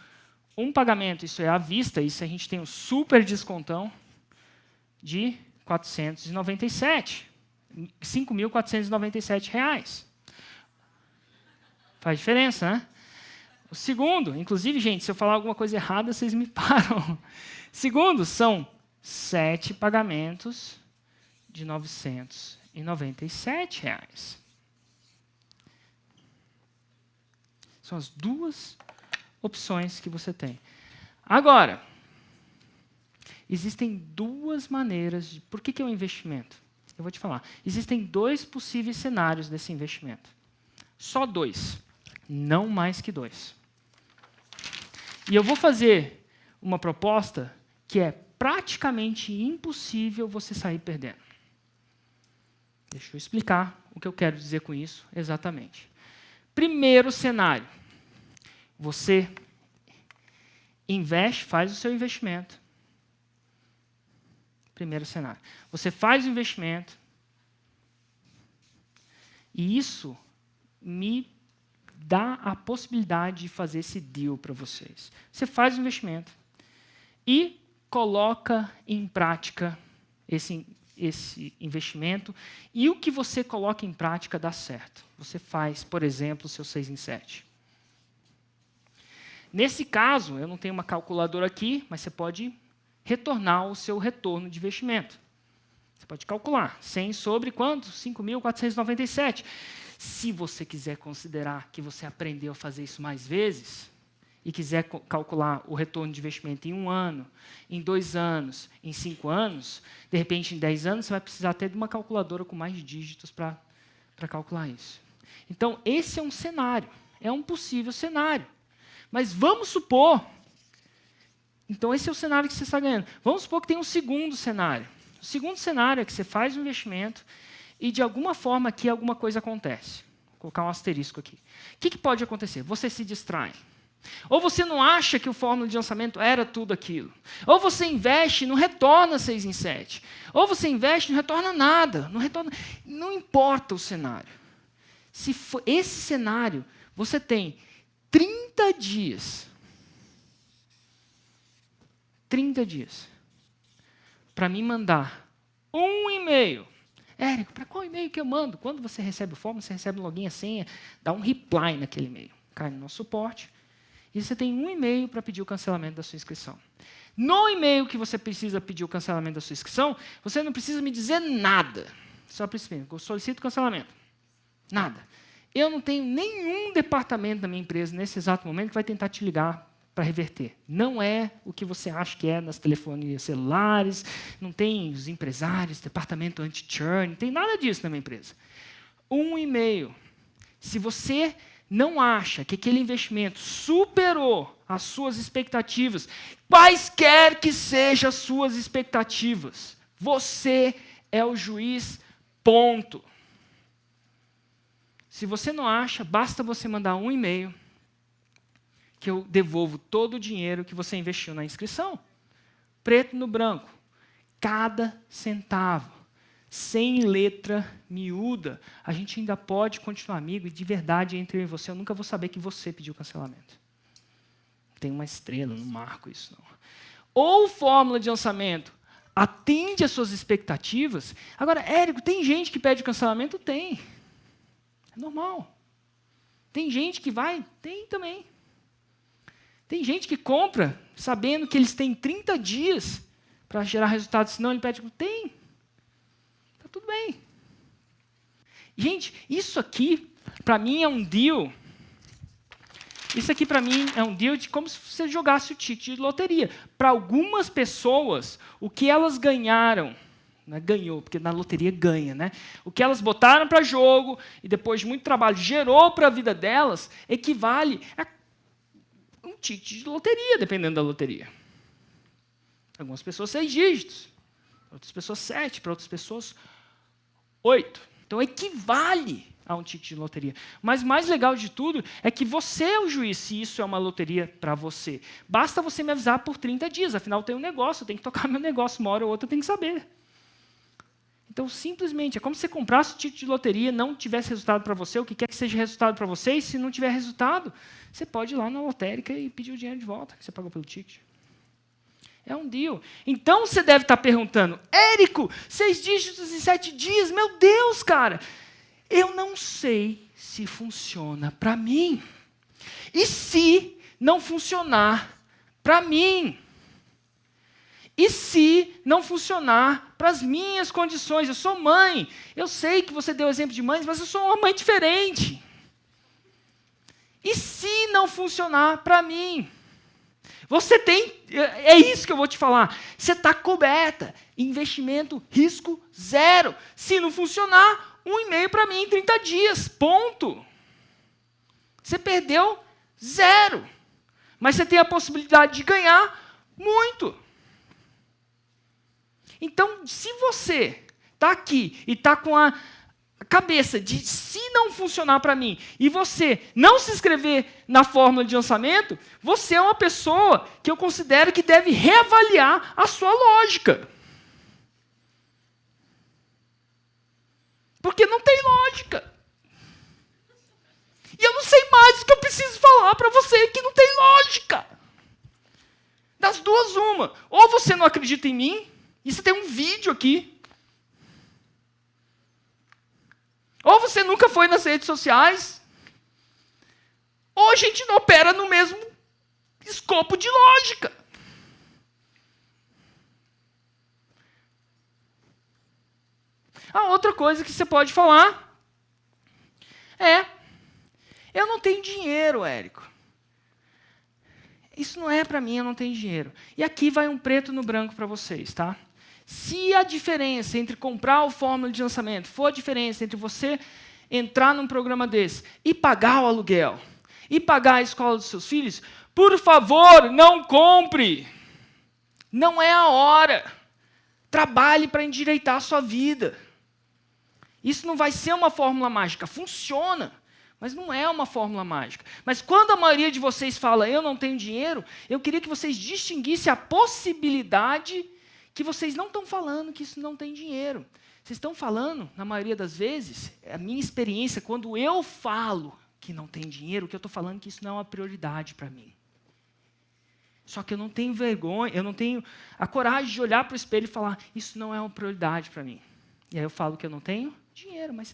A: um pagamento, isso é à vista, isso a gente tem um super descontão de 497. R$ 5.497. Faz diferença, né? O segundo, inclusive, gente, se eu falar alguma coisa errada, vocês me param. Segundo, são 7 pagamentos de R$ 997. São as duas opções que você tem. Agora, existem duas maneiras de... Por que é um investimento? Eu vou te falar. Existem dois possíveis cenários desse investimento. Só dois. Não mais que dois. E eu vou fazer uma proposta que é praticamente impossível você sair perdendo. Deixa eu explicar o que eu quero dizer com isso exatamente. Primeiro cenário. Você investe, faz o seu investimento. Primeiro cenário. Você faz o investimento e isso me dá a possibilidade de fazer esse deal para vocês. Você faz o investimento e coloca em prática esse investimento e o que você coloca em prática dá certo. Você faz, por exemplo, o seu 6 em 7. Nesse caso, eu não tenho uma calculadora aqui, mas você pode retornar o seu retorno de investimento. Você pode calcular 100 sobre quanto? 5.497. Se você quiser considerar que você aprendeu a fazer isso mais vezes e quiser calcular o retorno de investimento em 1 ano, em 2 anos, em 5 anos, de repente em 10 anos, você vai precisar até de uma calculadora com mais dígitos para calcular isso. Então, esse é um cenário, é um possível cenário. Mas vamos supor... Então, esse é o cenário que você está ganhando. Vamos supor que tem um segundo cenário. O segundo cenário é que você faz um investimento e, de alguma forma, aqui alguma coisa acontece. Vou colocar um asterisco aqui. O que pode acontecer? Você se distrai. Ou você não acha que o fórmula de lançamento era tudo aquilo. Ou você investe e não retorna 6 em 7. Ou você investe e não retorna nada. Não importa o cenário. Se for esse cenário, você tem 30 dias. 30 dias. Para me mandar um e-mail. Érico, para qual e-mail que eu mando? Quando você recebe o fórmula, você recebe o login e a senha, dá um reply naquele e-mail. Cai no nosso suporte. E você tem um e-mail para pedir o cancelamento da sua inscrição. No e-mail que você precisa pedir o cancelamento da sua inscrição, você não precisa me dizer nada. Só precisa, eu solicito cancelamento. Nada. Eu não tenho nenhum departamento da minha empresa nesse exato momento que vai tentar te ligar para reverter. Não é o que você acha que é nas telefonias celulares, não tem os empresários, departamento anti-churn, não tem nada disso na minha empresa. Um e-mail. Se você não acha que aquele investimento superou as suas expectativas, quaisquer que sejam as suas expectativas, você é o juiz, ponto. Se você não acha, basta você mandar um e-mail que eu devolvo todo o dinheiro que você investiu na inscrição. Preto no branco. Cada centavo. Sem letra miúda. A gente ainda pode continuar amigo e de verdade entre eu e você, eu nunca vou saber que você pediu cancelamento. Tem uma estrela, não marco isso não. Ou fórmula de lançamento atende às suas expectativas. Agora, Érico, tem gente que pede cancelamento? Tem. É normal. Tem gente que vai? Tem também. Tem gente que compra sabendo que eles têm 30 dias para gerar resultado, senão ele pede. Tem. Está tudo bem. Gente, isso aqui, para mim, é um deal. Isso aqui, para mim, é um deal de como se você jogasse o ticket de loteria. Para algumas pessoas, o que elas ganharam, não é ganhou, porque na loteria ganha, né? O que elas botaram para jogo e depois de muito trabalho gerou para a vida delas, equivale a um ticket de loteria, dependendo da loteria. Algumas pessoas 6 dígitos, outras pessoas 7, para outras pessoas 8. Então, equivale a um ticket de loteria. Mas mais legal de tudo é que você é o juiz se isso é uma loteria para você. Basta você me avisar por 30 dias, afinal tem um negócio, eu tenho que tocar meu negócio, uma hora ou outra eu tenho que saber. Então, simplesmente, é como se você comprasse o ticket de loteria, não tivesse resultado para você, o que quer que seja resultado para você, e se não tiver resultado, você pode ir lá na lotérica e pedir o dinheiro de volta, que você pagou pelo ticket. É um deal. Então, você deve estar perguntando, Érico, 6 dígitos em 7 dias, meu Deus, cara, eu não sei se funciona para mim. E se não funcionar para mim? E se não funcionar para as minhas condições? Eu sou mãe. Eu sei que você deu exemplo de mães, mas eu sou uma mãe diferente. E se não funcionar para mim? Você tem, é isso que eu vou te falar. Você está coberta. Investimento, risco zero. Se não funcionar, 1 e-mail para mim em 30 dias. Ponto. Você perdeu zero. Mas você tem a possibilidade de ganhar muito. Então, se você está aqui e está com a cabeça de se não funcionar para mim e você não se inscrever na fórmula de lançamento, você é uma pessoa que eu considero que deve reavaliar a sua lógica. Porque não tem lógica. E eu não sei mais o que eu preciso falar para você que não tem lógica. Das duas, uma. Ou você não acredita em mim, e você tem um vídeo aqui. Ou você nunca foi nas redes sociais, ou a gente não opera no mesmo escopo de lógica. A outra coisa que você pode falar é: eu não tenho dinheiro, Érico. Isso não é para mim, eu não tenho dinheiro. E aqui vai um preto no branco para vocês, tá? Se a diferença entre comprar o fórmula de lançamento for a diferença entre você entrar num programa desse e pagar o aluguel, e pagar a escola dos seus filhos, por favor, não compre. Não é a hora. Trabalhe para endireitar a sua vida. Isso não vai ser uma fórmula mágica. Funciona, mas não é uma fórmula mágica. Mas quando a maioria de vocês fala, eu não tenho dinheiro, eu queria que vocês distinguissem a possibilidade que vocês não estão falando que isso não tem dinheiro. Vocês estão falando, na maioria das vezes, a minha experiência, quando eu falo que não tem dinheiro, o que eu estou falando é que isso não é uma prioridade para mim. Só que eu não tenho vergonha, eu não tenho a coragem de olhar para o espelho e falar, isso não é uma prioridade para mim. E aí eu falo que eu não tenho dinheiro, mas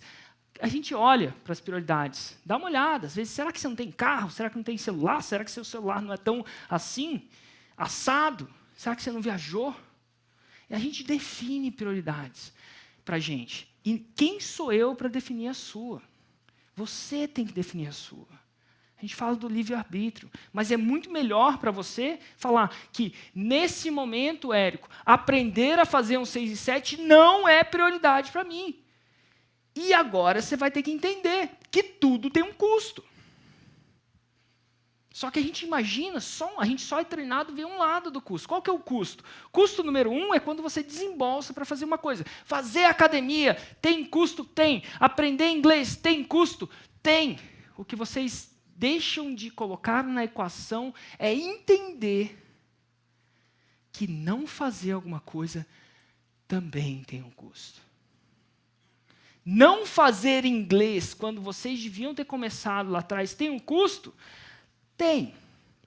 A: a gente olha para as prioridades, dá uma olhada, às vezes, será que você não tem carro? Será que não tem celular? Será que seu celular não é tão assim, assado? Será que você não viajou? E a gente define prioridades para a gente. E quem sou eu para definir a sua? Você tem que definir a sua. A gente fala do livre-arbítrio, mas é muito melhor para você falar que, nesse momento, Érico, aprender a fazer um 6 e 7 não é prioridade para mim. E agora você vai ter que entender que tudo tem um custo. Só que a gente imagina, a gente só é treinado a ver um lado do custo. Qual que é o custo? Custo número 1 é quando você desembolsa para fazer uma coisa. Fazer academia tem custo? Tem. Aprender inglês tem custo? Tem. O que vocês deixam de colocar na equação é entender que não fazer alguma coisa também tem um custo. Não fazer inglês quando vocês deviam ter começado lá atrás tem um custo? Tem.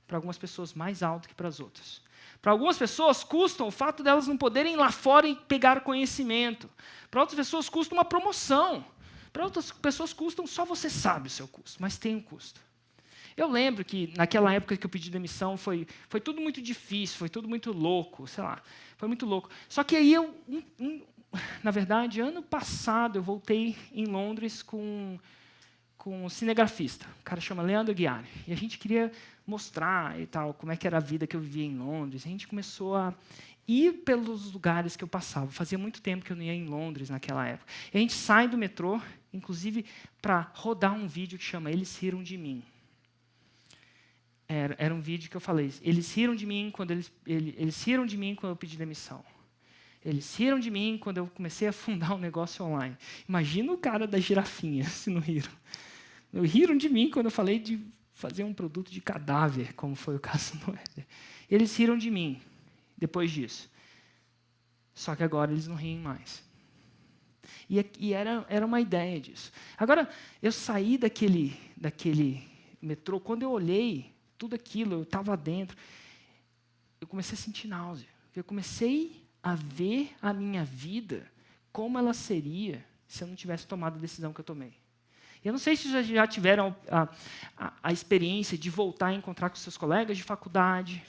A: Para algumas pessoas mais alto que para as outras. Para algumas pessoas custam o fato delas não poderem ir lá fora e pegar conhecimento. Para outras pessoas custa uma promoção. Para outras pessoas custam, só você sabe o seu custo, mas tem um custo. Eu lembro que naquela época que eu pedi demissão foi tudo muito difícil, foi tudo muito louco, sei lá, foi muito louco. Só que aí na verdade, ano passado eu voltei em Londres com um cinegrafista, o cara chama Leandro Guiari, e a gente queria mostrar e tal, como é que era a vida que eu vivia em Londres. A gente começou a ir pelos lugares que eu passava. Fazia muito tempo que eu não ia em Londres naquela época. E a gente sai do metrô, inclusive, para rodar um vídeo que chama Eles Riram de Mim. Era um vídeo que eu falei, eles riram de mim quando eles riram de mim quando eu pedi demissão. Eles riram de mim quando eu comecei a fundar um negócio online. Imagina o cara da girafinha, se não riram. Riram de mim quando eu falei de fazer um produto de cadáver, como foi o caso do Éder. Eles riram de mim depois disso. Só que agora eles não riem mais. E era uma ideia disso. Agora, eu saí daquele metrô, quando eu olhei tudo aquilo, eu estava dentro, eu comecei a sentir náusea. Eu comecei a ver a minha vida como ela seria se eu não tivesse tomado a decisão que eu tomei. Eu não sei se vocês já tiveram a experiência de voltar a encontrar com seus colegas de faculdade,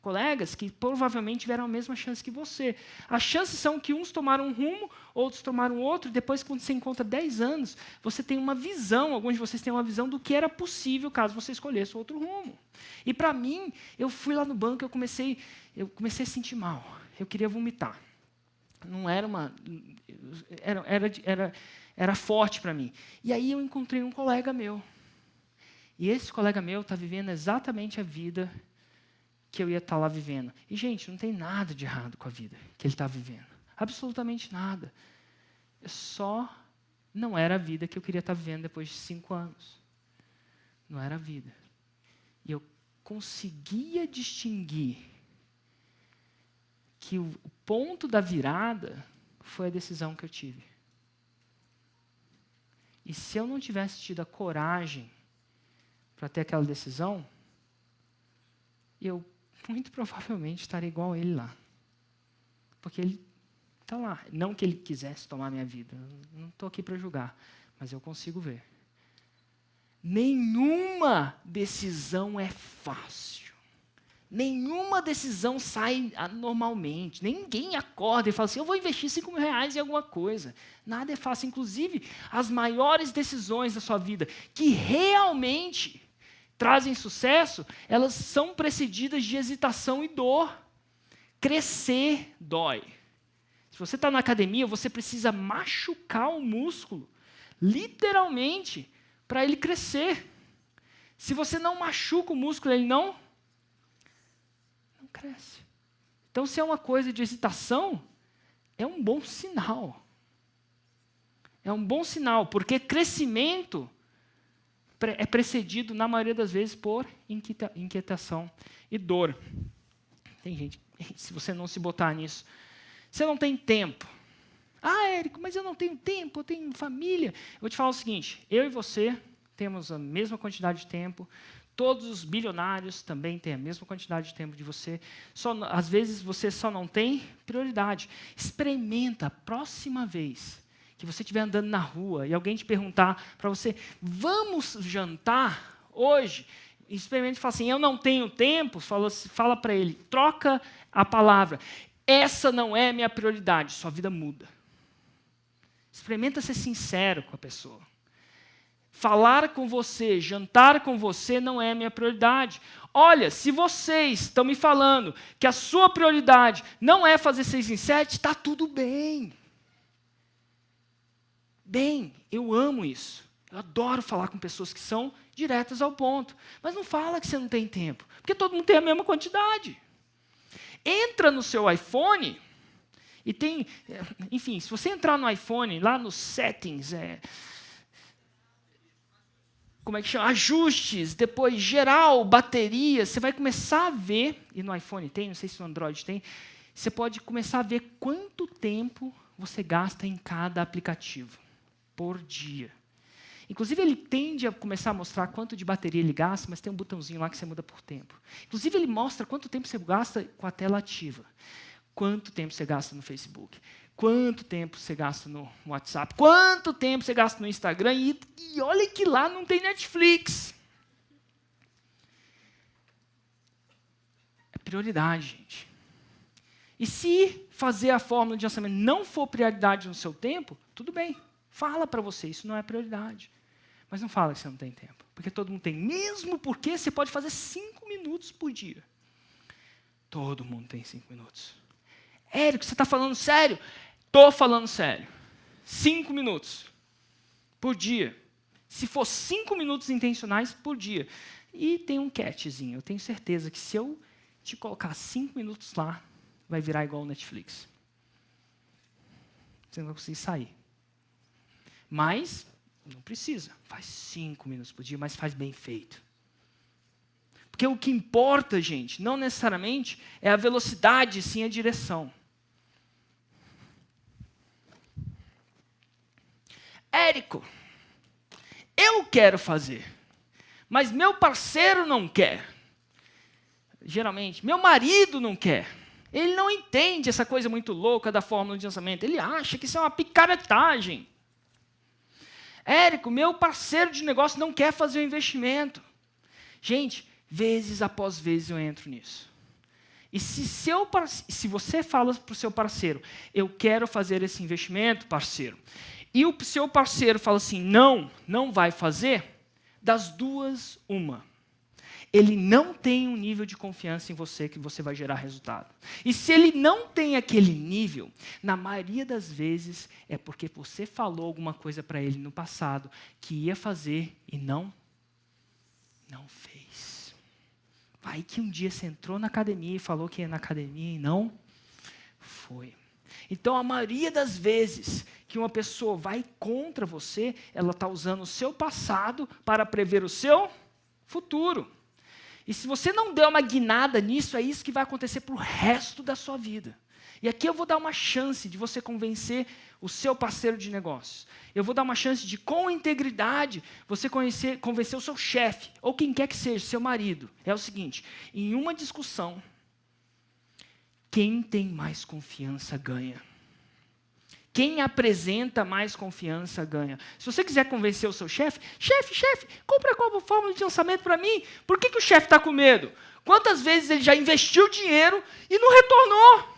A: colegas que provavelmente tiveram a mesma chance que você. As chances são que uns tomaram um rumo, outros tomaram outro, e depois, quando você encontra 10 anos, você tem uma visão, alguns de vocês têm uma visão do que era possível caso você escolhesse outro rumo. E para mim, eu fui lá no banco, eu comecei a sentir mal. Eu queria vomitar. Não era uma... Era forte para mim. E aí eu encontrei um colega meu. E esse colega meu está vivendo exatamente a vida que eu ia estar lá vivendo. E, gente, não tem nada de errado com a vida que ele está vivendo. Absolutamente nada. Só não era a vida que eu queria estar vivendo depois de 5 anos. Não era a vida. E eu conseguia distinguir que o ponto da virada foi a decisão que eu tive. E se eu não tivesse tido a coragem para ter aquela decisão, eu muito provavelmente estaria igual a ele lá. Porque ele está lá. Não que ele quisesse tomar a minha vida. Eu não estou aqui para julgar, mas eu consigo ver. Nenhuma decisão é fácil. Nenhuma decisão sai normalmente. Ninguém acorda e fala assim, eu vou investir R$5.000 em alguma coisa. Nada é fácil. Inclusive, as maiores decisões da sua vida, que realmente trazem sucesso, elas são precedidas de hesitação e dor. Crescer dói. Se você está na academia, você precisa machucar o músculo, literalmente, para ele crescer. Se você não machuca o músculo, ele não cresce. Então, se é uma coisa de hesitação, é um bom sinal. É um bom sinal, porque crescimento é precedido, na maioria das vezes, por inquietação e dor. Tem gente, se você não se botar nisso, você não tem tempo. Ah, Érico, mas eu não tenho tempo, eu tenho família. Eu vou te falar o seguinte, eu e você temos a mesma quantidade de tempo, todos os bilionários também têm a mesma quantidade de tempo de você. Às vezes você só não tem prioridade. Experimenta a próxima vez que você estiver andando na rua e alguém te perguntar para você, vamos jantar hoje? Experimente e fala assim, eu não tenho tempo. Fala para ele, troca a palavra. Essa não é a minha prioridade. Sua vida muda. Experimenta ser sincero com a pessoa. Falar com você, jantar com você não é a minha prioridade. Olha, se vocês estão me falando que a sua prioridade não é fazer 6 em 7, está tudo bem. Bem, eu amo isso. Eu adoro falar com pessoas que são diretas ao ponto. Mas não fala que você não tem tempo, porque todo mundo tem a mesma quantidade. Entra no seu iPhone e tem... Enfim, se você entrar no iPhone, lá nos settings... como é que chama? Ajustes, depois geral, bateria, você vai começar a ver, e no iPhone tem, não sei se no Android tem, você pode começar a ver quanto tempo você gasta em cada aplicativo, por dia. Inclusive, ele tende a começar a mostrar quanto de bateria ele gasta, mas tem um botãozinho lá que você muda por tempo. Inclusive, ele mostra quanto tempo você gasta com a tela ativa, quanto tempo você gasta no Facebook, quanto tempo você gasta no WhatsApp, quanto tempo você gasta no Instagram, e olha que lá não tem Netflix. É prioridade, gente. E se fazer a fórmula de lançamento não for prioridade no seu tempo, tudo bem. Fala para você, isso não é prioridade. Mas não fala que você não tem tempo. Porque todo mundo tem. Mesmo porque você pode fazer 5 minutos por dia. Todo mundo tem 5 minutos. Érico, você está falando sério? Estou falando sério. 5 minutos por dia. Se for 5 minutos intencionais por dia. E tem um catchzinho. Eu tenho certeza que se eu te colocar 5 minutos lá, vai virar igual o Netflix. Você não vai conseguir sair. Mas não precisa. Faz 5 minutos por dia, mas faz bem feito. Porque o que importa, gente, não necessariamente é a velocidade, sim a direção. Érico, eu quero fazer, mas meu parceiro não quer. Geralmente, meu marido não quer. Ele não entende essa coisa muito louca da fórmula de lançamento. Ele acha que isso é uma picaretagem. Érico, meu parceiro de negócio não quer fazer o investimento. Gente, vezes após vezes eu entro nisso. E se você fala para o seu parceiro, eu quero fazer esse investimento, parceiro, e o seu parceiro fala assim, não, não vai fazer, das duas, uma. Ele não tem um nível de confiança em você que você vai gerar resultado. E se ele não tem aquele nível, na maioria das vezes é porque você falou alguma coisa para ele no passado que ia fazer e não fez. Vai que um dia você entrou na academia e falou que ia na academia e não foi. Então, a maioria das vezes que uma pessoa vai contra você, ela está usando o seu passado para prever o seu futuro. E se você não der uma guinada nisso, é isso que vai acontecer para o resto da sua vida. E aqui eu vou dar uma chance de você convencer o seu parceiro de negócios. Eu vou dar uma chance de, com integridade, você convencer o seu chefe, ou quem quer que seja, seu marido. É o seguinte, em uma discussão, quem tem mais confiança ganha. Quem apresenta mais confiança ganha. Se você quiser convencer o seu chefe, chefe, compra a fórmula de lançamento para mim. Por que o chefe está com medo? Quantas vezes ele já investiu dinheiro e não retornou?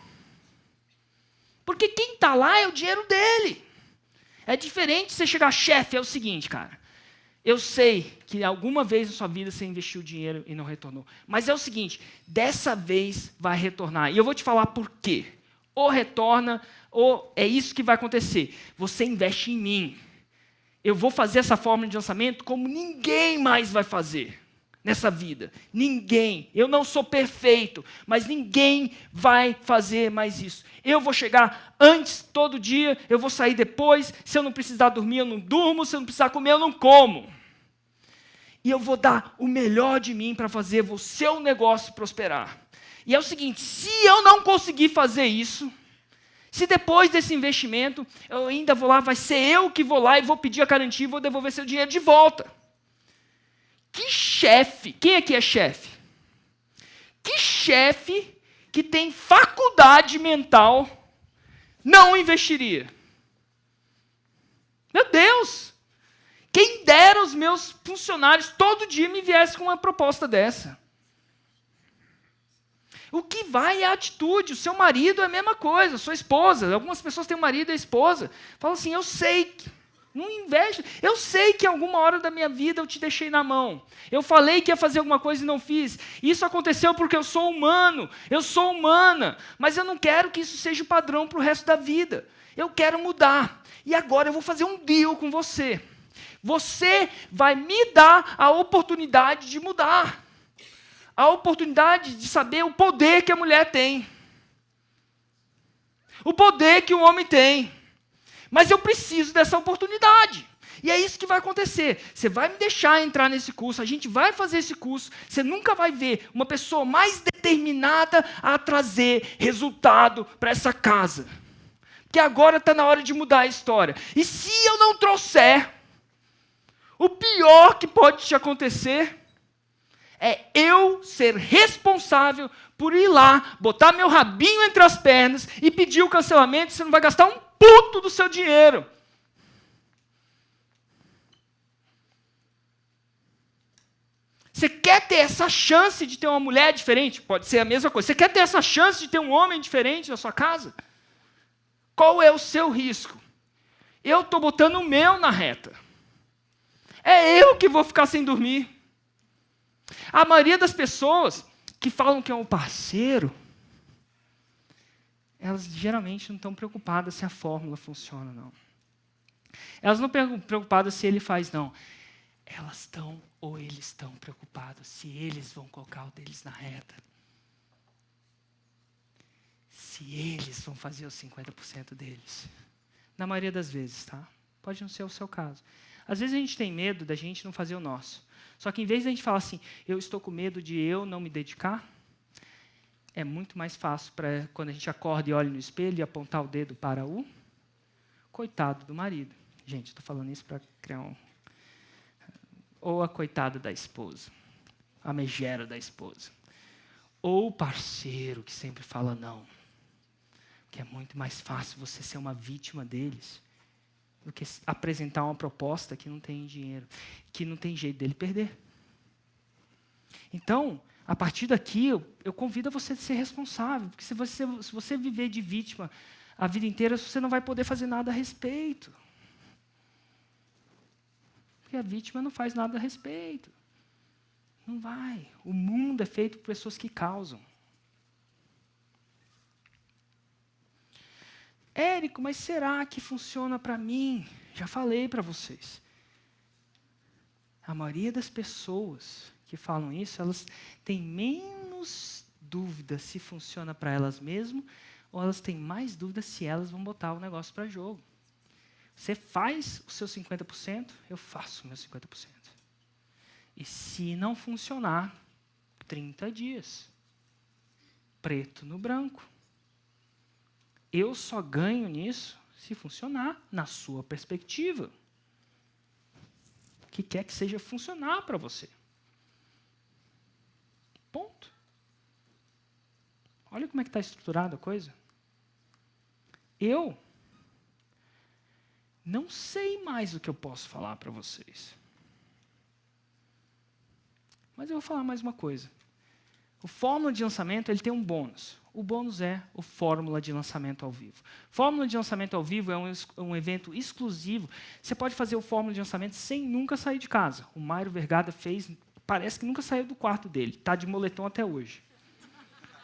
A: Porque quem está lá é o dinheiro dele. É diferente você chegar, chefe, é o seguinte, cara. Eu sei que alguma vez na sua vida você investiu dinheiro e não retornou. Mas é o seguinte, dessa vez vai retornar. E eu vou te falar por quê. Ou retorna, ou é isso que vai acontecer. Você investe em mim. Eu vou fazer essa fórmula de lançamento como ninguém mais vai fazer nessa vida. Ninguém. Eu não sou perfeito, mas ninguém vai fazer mais isso. Eu vou chegar antes todo dia, eu vou sair depois. Se eu não precisar dormir, eu não durmo. Se eu não precisar comer, eu não como. E eu vou dar o melhor de mim para fazer o seu negócio prosperar. E é o seguinte, se eu não conseguir fazer isso, se depois desse investimento, eu ainda vou lá, vai ser eu que vou lá e vou pedir a garantia e vou devolver seu dinheiro de volta. Que chefe, quem aqui é chefe? Que chefe que tem faculdade mental não investiria? Meu Deus! Quem dera os meus funcionários todo dia me viessem com uma proposta dessa. O que vai é a atitude. O seu marido é a mesma coisa, a sua esposa. Algumas pessoas têm um marido e a esposa. Falam assim, eu sei, não investe. Eu sei que em alguma hora da minha vida eu te deixei na mão. Eu falei que ia fazer alguma coisa e não fiz. Isso aconteceu porque eu sou humano, eu sou humana. Mas eu não quero que isso seja o padrão para o resto da vida. Eu quero mudar. E agora eu vou fazer um deal com você. Você vai me dar a oportunidade de mudar. A oportunidade de saber o poder que a mulher tem. O poder que o homem tem. Mas eu preciso dessa oportunidade. E é isso que vai acontecer. Você vai me deixar entrar nesse curso, a gente vai fazer esse curso, você nunca vai ver uma pessoa mais determinada a trazer resultado para essa casa. Porque agora está na hora de mudar a história. E se eu não trouxer, o pior que pode te acontecer é eu ser responsável por ir lá, botar meu rabinho entre as pernas e pedir o cancelamento, você não vai gastar um puto do seu dinheiro. Você quer ter essa chance de ter uma mulher diferente? Pode ser a mesma coisa. Você quer ter essa chance de ter um homem diferente na sua casa? Qual é o seu risco? Eu estou botando o meu na reta. É eu que vou ficar sem dormir. A maioria das pessoas que falam que é um parceiro, elas geralmente não estão preocupadas se a fórmula funciona, não. Elas não estão preocupadas se ele faz, não. Elas estão, ou eles estão preocupados se eles vão colocar o deles na reta. Se eles vão fazer os 50% deles. Na maioria das vezes, tá? Pode não ser o seu caso. Às vezes a gente tem medo da gente não fazer o nosso. Só que em vez de a gente falar assim, eu estou com medo de eu não me dedicar, é muito mais fácil para quando a gente acorda e olha no espelho e apontar o dedo para o coitado do marido. Gente, estou falando isso para criar um... Ou a coitada da esposa, a megera da esposa. Ou o parceiro que sempre fala não. Que é muito mais fácil você ser uma vítima deles do que apresentar uma proposta que não tem dinheiro, que não tem jeito dele perder. Então, A partir daqui, eu convido você a ser responsável, porque se você viver de vítima a vida inteira, você não vai poder fazer nada a respeito. Porque a vítima não faz nada a respeito. Não vai. O mundo é feito por pessoas que causam. Érico, mas será que funciona para mim? Já falei para vocês. A maioria das pessoas que falam isso, elas têm menos dúvida se funciona para elas mesmas, ou elas têm mais dúvida se elas vão botar o negócio para jogo. Você faz o seu 50%, eu faço o meu 50%. E se não funcionar, 30 dias. Preto no branco. Eu só ganho nisso se funcionar na sua perspectiva. O que quer que seja funcionar para você. Ponto. Olha como é que está estruturada a coisa. Eu não sei mais o que eu posso falar para vocês. Mas eu vou falar mais uma coisa. O Fórmula de Lançamento ele tem um bônus. O bônus é o Fórmula de Lançamento ao Vivo. Fórmula de Lançamento ao Vivo é um evento exclusivo. Você pode fazer o Fórmula de Lançamento sem nunca sair de casa. O Mário Vergada fez, parece que nunca saiu do quarto dele. Está de moletom até hoje.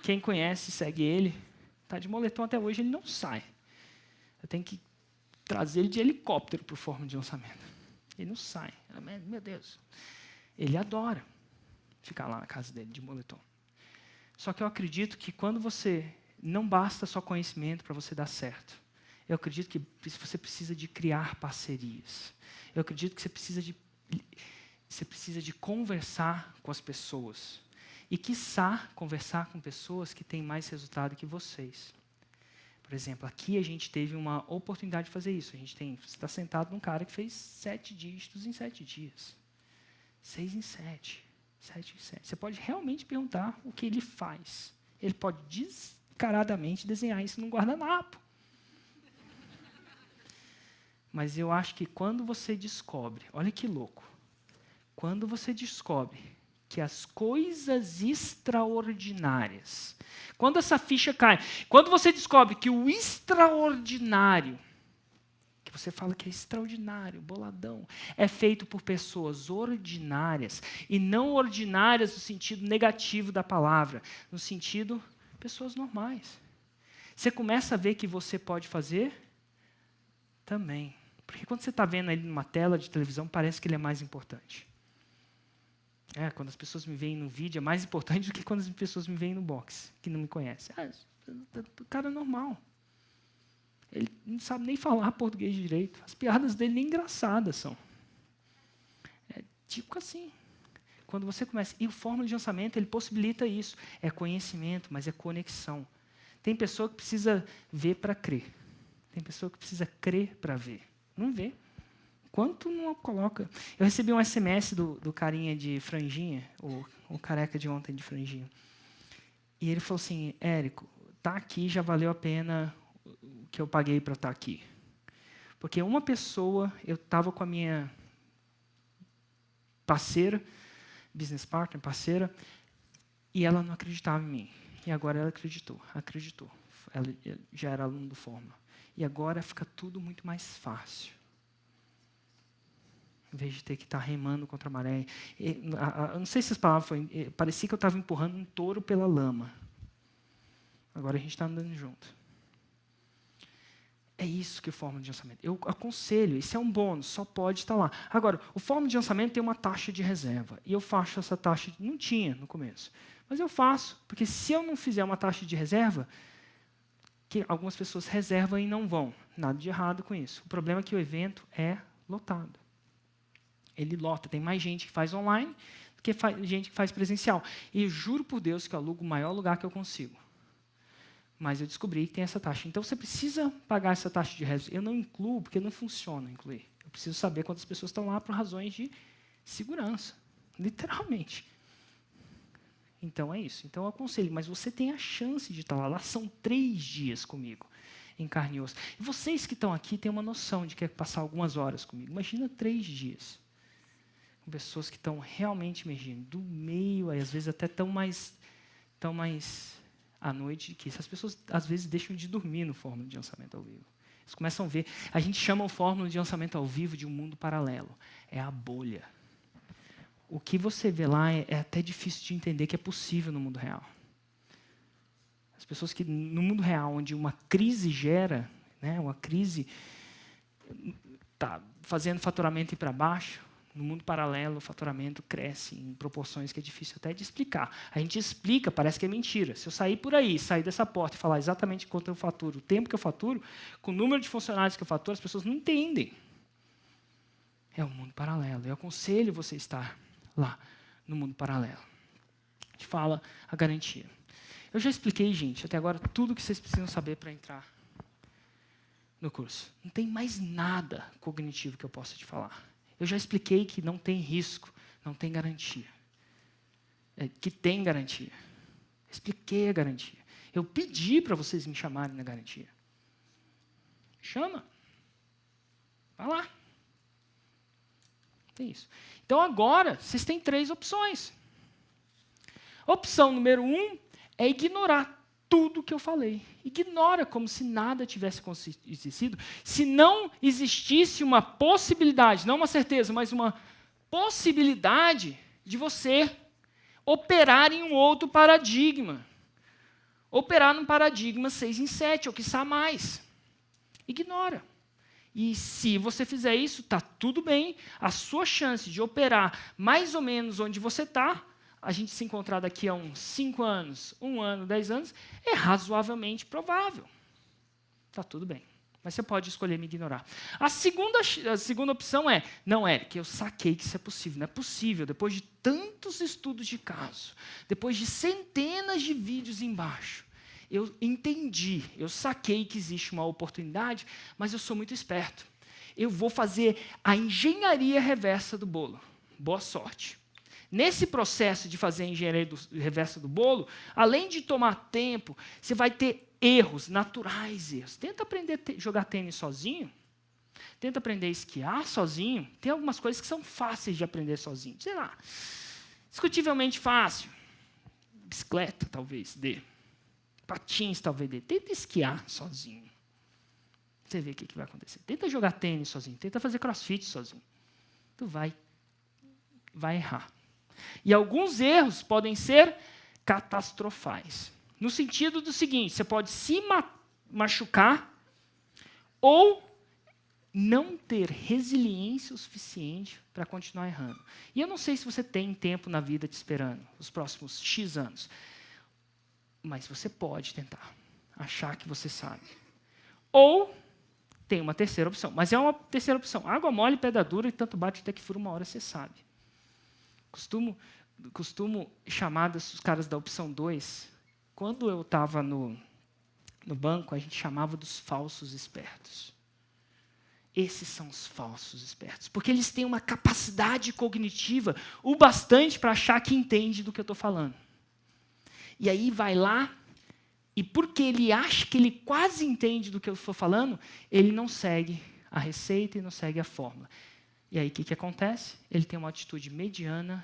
A: Quem conhece, segue ele. Está de moletom até hoje, ele não sai. Eu tenho que trazer ele de helicóptero para o Fórmula de Lançamento. Ele não sai. Meu Deus. Ele adora ficar lá na casa dele de moletom. Só que eu acredito que quando você... Não basta só conhecimento para você dar certo. Eu acredito que você precisa de criar parcerias. Eu acredito que você precisa de conversar com as pessoas. E, quiçá, conversar com pessoas que têm mais resultado que vocês. Por exemplo, aqui a gente teve uma oportunidade de fazer isso. Você está sentado num cara que fez 7 dígitos em 7 dias. 6 em 7. 7 em 7. Você pode realmente perguntar o que ele faz. Ele pode descaradamente desenhar isso num guardanapo. Mas eu acho que quando você descobre, olha que louco, quando você descobre que as coisas extraordinárias, quando essa ficha cai, quando você descobre que o extraordinário, que você fala que é extraordinário, boladão, é feito por pessoas ordinárias, e não ordinárias no sentido negativo da palavra, no sentido, pessoas normais. Você começa a ver que você pode fazer também. Porque quando você está vendo ele numa tela de televisão, parece que ele é mais importante. Quando as pessoas me veem no vídeo, é mais importante do que quando as pessoas me veem no box, que não me conhecem. O cara é normal. Ele não sabe nem falar português direito. As piadas dele nem engraçadas são. É tipo assim. Quando você começa... E o Fórmula de Lançamento, ele possibilita isso. É conhecimento, mas é conexão. Tem pessoa que precisa ver para crer. Tem pessoa que precisa crer para ver. Não vê. Quanto não coloca... Eu recebi um SMS do carinha de franjinha, o careca de ontem de franjinha. E ele falou assim, Érico, tá aqui, já valeu a pena o que eu paguei para estar aqui. Porque uma pessoa, eu estava com a minha parceira, business partner, parceira, e ela não acreditava em mim. E agora ela acreditou. Ela já era aluno do Fórmula. E agora fica tudo muito mais fácil. Em vez de ter que estar remando contra a maré. Eu não sei se as palavras foram... Parecia que eu estava empurrando um touro pela lama. Agora a gente está andando junto. É isso que o Fórmula de Lançamento. Eu aconselho, isso é um bônus, só pode estar lá. Agora, o Fórmula de Lançamento tem uma taxa de reserva. E eu faço essa taxa... Não tinha no começo. Mas eu faço, porque se eu não fizer uma taxa de reserva, que algumas pessoas reservam e não vão. Nada de errado com isso. O problema é que o evento é lotado. Ele lota. Tem mais gente que faz online do que gente que faz presencial. E eu juro por Deus que eu alugo o maior lugar que eu consigo. Mas eu descobri que tem essa taxa. Então, você precisa pagar essa taxa de reserva. Eu não incluo, porque não funciona incluir. Eu preciso saber quantas pessoas estão lá por razões de segurança. Literalmente. Então, é isso. Então, eu aconselho. Mas você tem a chance de estar lá. Lá são 3 dias comigo, em carne e osso. E vocês que estão aqui têm uma noção de que é passar algumas horas comigo. Imagina 3 dias. com pessoas que estão realmente emergindo, do meio, às vezes até tão mais à noite, que essas pessoas às vezes deixam de dormir no Fórmula de Lançamento ao Vivo. Eles começam a ver, a gente chama o Fórmula de Lançamento ao Vivo de um mundo paralelo. É a bolha. O que você vê lá é até difícil de entender que é possível no mundo real. As pessoas que, no mundo real, onde uma crise gera, né, uma crise está fazendo faturamento ir para baixo, no mundo paralelo o faturamento cresce em proporções que é difícil até de explicar. A gente explica, parece que é mentira. Se eu sair por aí, sair dessa porta e falar exatamente quanto eu faturo, o tempo que eu faturo, com o número de funcionários que eu faturo, as pessoas não entendem. É um mundo paralelo. Eu aconselho você a estar lá, no mundo paralelo. A gente fala a garantia. Eu já expliquei, gente, até agora, tudo o que vocês precisam saber para entrar no curso. Não tem mais nada cognitivo que eu possa te falar. Eu já expliquei que não tem risco, não tem garantia. Que tem garantia. Expliquei a garantia. Eu pedi para vocês me chamarem na garantia. Chama. Vai lá. Tem isso. Então, agora, vocês têm 3 opções. Opção número 1 é ignorar tudo que eu falei. Ignora como se nada tivesse acontecido, se não existisse uma possibilidade, não uma certeza, mas uma possibilidade de você operar em um outro paradigma. Operar num paradigma 6 em 7, ou quiçá mais. Ignora. E se você fizer isso, está tudo bem. A sua chance de operar mais ou menos onde você está, a gente se encontrar daqui a uns 5 anos, 1 ano, 10 anos, é razoavelmente provável. Está tudo bem. Mas você pode escolher me ignorar. A segunda opção é, não, Eric, eu saquei que isso é possível. Não é possível, depois de tantos estudos de caso, depois de centenas de vídeos embaixo, eu entendi, eu saquei que existe uma oportunidade, mas eu sou muito esperto. Eu vou fazer a engenharia reversa do bolo. Boa sorte. Nesse processo de fazer a engenharia reversa do bolo, além de tomar tempo, você vai ter erros, naturais erros. Tenta aprender a jogar tênis sozinho. Tenta aprender a esquiar sozinho. Tem algumas coisas que são fáceis de aprender sozinho. Sei lá, discutivelmente fácil. Bicicleta, talvez, dê. Patins, talvez dê. Tenta esquiar sozinho. Você vê o que vai acontecer. Tenta jogar tênis sozinho. Tenta fazer crossfit sozinho. Tu vai errar. E alguns erros podem ser catastrofais. No sentido do seguinte, você pode se machucar ou não ter resiliência o suficiente para continuar errando. E eu não sei se você tem tempo na vida te esperando, os próximos X anos. Mas você pode tentar achar que você sabe. Ou tem uma terceira opção. Mas é uma terceira opção. Água mole, pedra dura, e tanto bate até que fura, uma hora você sabe. Costumo chamar os caras da opção 2. Quando eu estava no banco, a gente chamava dos falsos espertos. Esses são os falsos espertos. Porque eles têm uma capacidade cognitiva o bastante para achar que entende do que eu estou falando. E aí vai lá, e porque ele acha que ele quase entende do que eu estou falando, ele não segue a receita e não segue a fórmula. E aí, o que acontece? Ele tem uma atitude mediana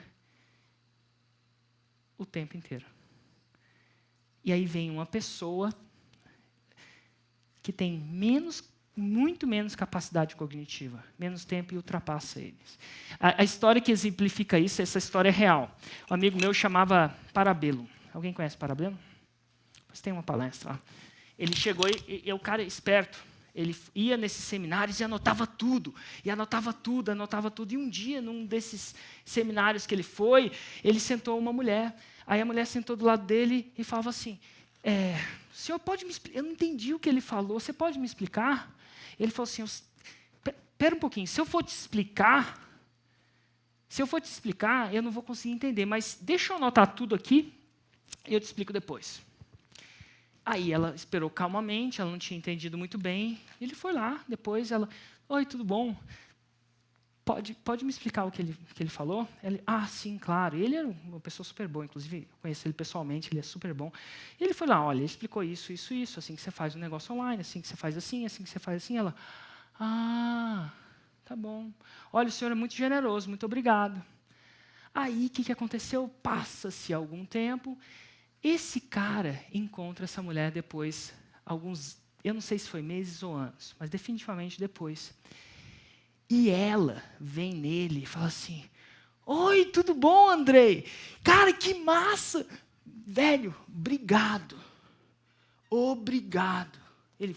A: o tempo inteiro. E aí vem uma pessoa que tem muito menos capacidade cognitiva, menos tempo e ultrapassa eles. A história que exemplifica isso, essa história é real. Um amigo meu chamava Parabellum. Alguém conhece Parabellum? Mas tem uma palestra lá. Ele chegou e o cara esperto. Ele ia nesses seminários e anotava tudo. E anotava tudo, anotava tudo. E um dia, num desses seminários que ele foi, ele sentou uma mulher. Aí a mulher sentou do lado dele e falava assim, o senhor pode me explicar? Eu não entendi o que ele falou. Você pode me explicar? Ele falou assim, espera um pouquinho. Se eu for te explicar, eu não vou conseguir entender. Mas deixa eu anotar tudo aqui e eu te explico depois. Aí ela esperou calmamente, ela não tinha entendido muito bem. Ele foi lá, depois ela, oi, tudo bom? Pode me explicar o que ele falou? Ele, sim, claro. Ele era uma pessoa super boa, inclusive eu conheci ele pessoalmente, ele é super bom. E ele foi lá, olha, ele explicou isso, assim que você faz um negócio online, assim que você faz assim que você faz assim. Ela, tá bom. Olha, o senhor é muito generoso, muito obrigado. Aí, o que aconteceu? Passa-se algum tempo, esse cara encontra essa mulher depois, eu não sei se foi meses ou anos, mas definitivamente depois. E ela vem nele e fala assim, oi, tudo bom, Andrei? Cara, que massa! Velho, obrigado. Obrigado. Ele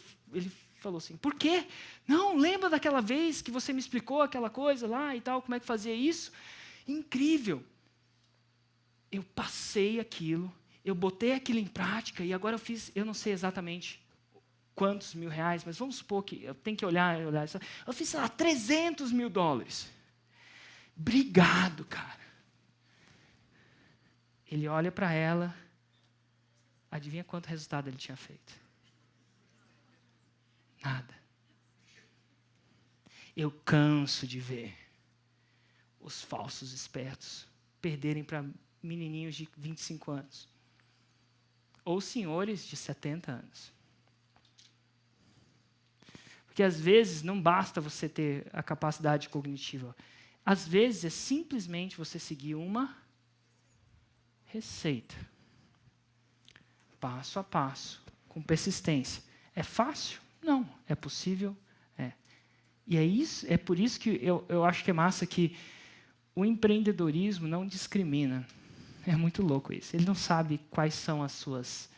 A: falou assim, por quê? Não, lembra daquela vez que você me explicou aquela coisa lá e tal, como é que fazia isso? Incrível. Eu passei aquilo, eu botei aquilo em prática e agora eu não sei exatamente quantos mil reais, mas vamos supor que eu tenho que olhar. Eu fiz, sei lá, $300.000. Obrigado, cara. Ele olha para ela, adivinha quanto resultado ele tinha feito? Nada. Eu canso de ver os falsos espertos perderem para menininhos de 25 anos. Ou senhores de 70 anos. Porque às vezes não basta você ter a capacidade cognitiva. Às vezes é simplesmente você seguir uma receita. Passo a passo, com persistência. É fácil? Não. É possível? É. E é por isso que eu acho que é massa que o empreendedorismo não discrimina. É muito louco isso. Ele não sabe quais são as suas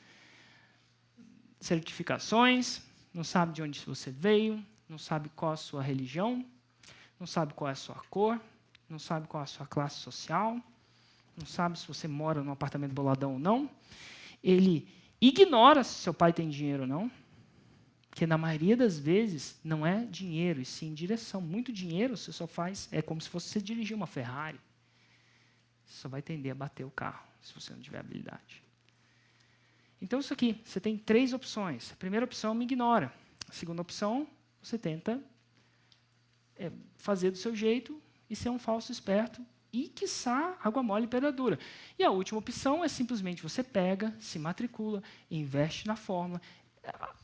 A: certificações, não sabe de onde você veio, não sabe qual a sua religião, não sabe qual é a sua cor, não sabe qual é a sua classe social, não sabe se você mora num apartamento boladão ou não. Ele ignora se seu pai tem dinheiro ou não, porque na maioria das vezes não é dinheiro, e sim direção. Muito dinheiro você só faz, é como se fosse você dirigir uma Ferrari. Você só vai tender a bater o carro, se você não tiver habilidade. Então, isso aqui, você tem 3 opções. A primeira opção, me ignora. A segunda opção, você tenta fazer do seu jeito e ser um falso esperto e, quiçá, água mole e pedra dura. E a última opção é simplesmente você pega, se matricula, investe na fórmula,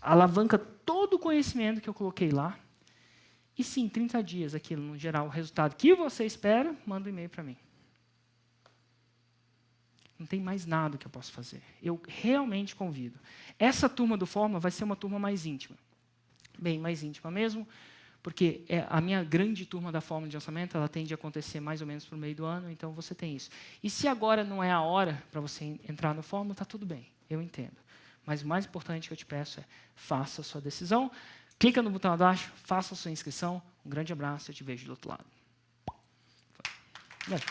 A: alavanca todo o conhecimento que eu coloquei lá e, sim, 30 dias, aquilo, no geral, o resultado que você espera, manda um e-mail para mim. Não tem mais nada que eu possa fazer. Eu realmente convido. Essa turma do Fórmula vai ser uma turma mais íntima. Bem, mais íntima mesmo, porque a minha grande turma da Fórmula de lançamento, ela tende a acontecer mais ou menos por meio do ano, então você tem isso. E se agora não é a hora para você entrar no Fórmula, está tudo bem, eu entendo. Mas o mais importante que eu te peço é, faça a sua decisão, clica no botão abaixo, faça a sua inscrição. Um grande abraço, eu te vejo do outro lado. Vai.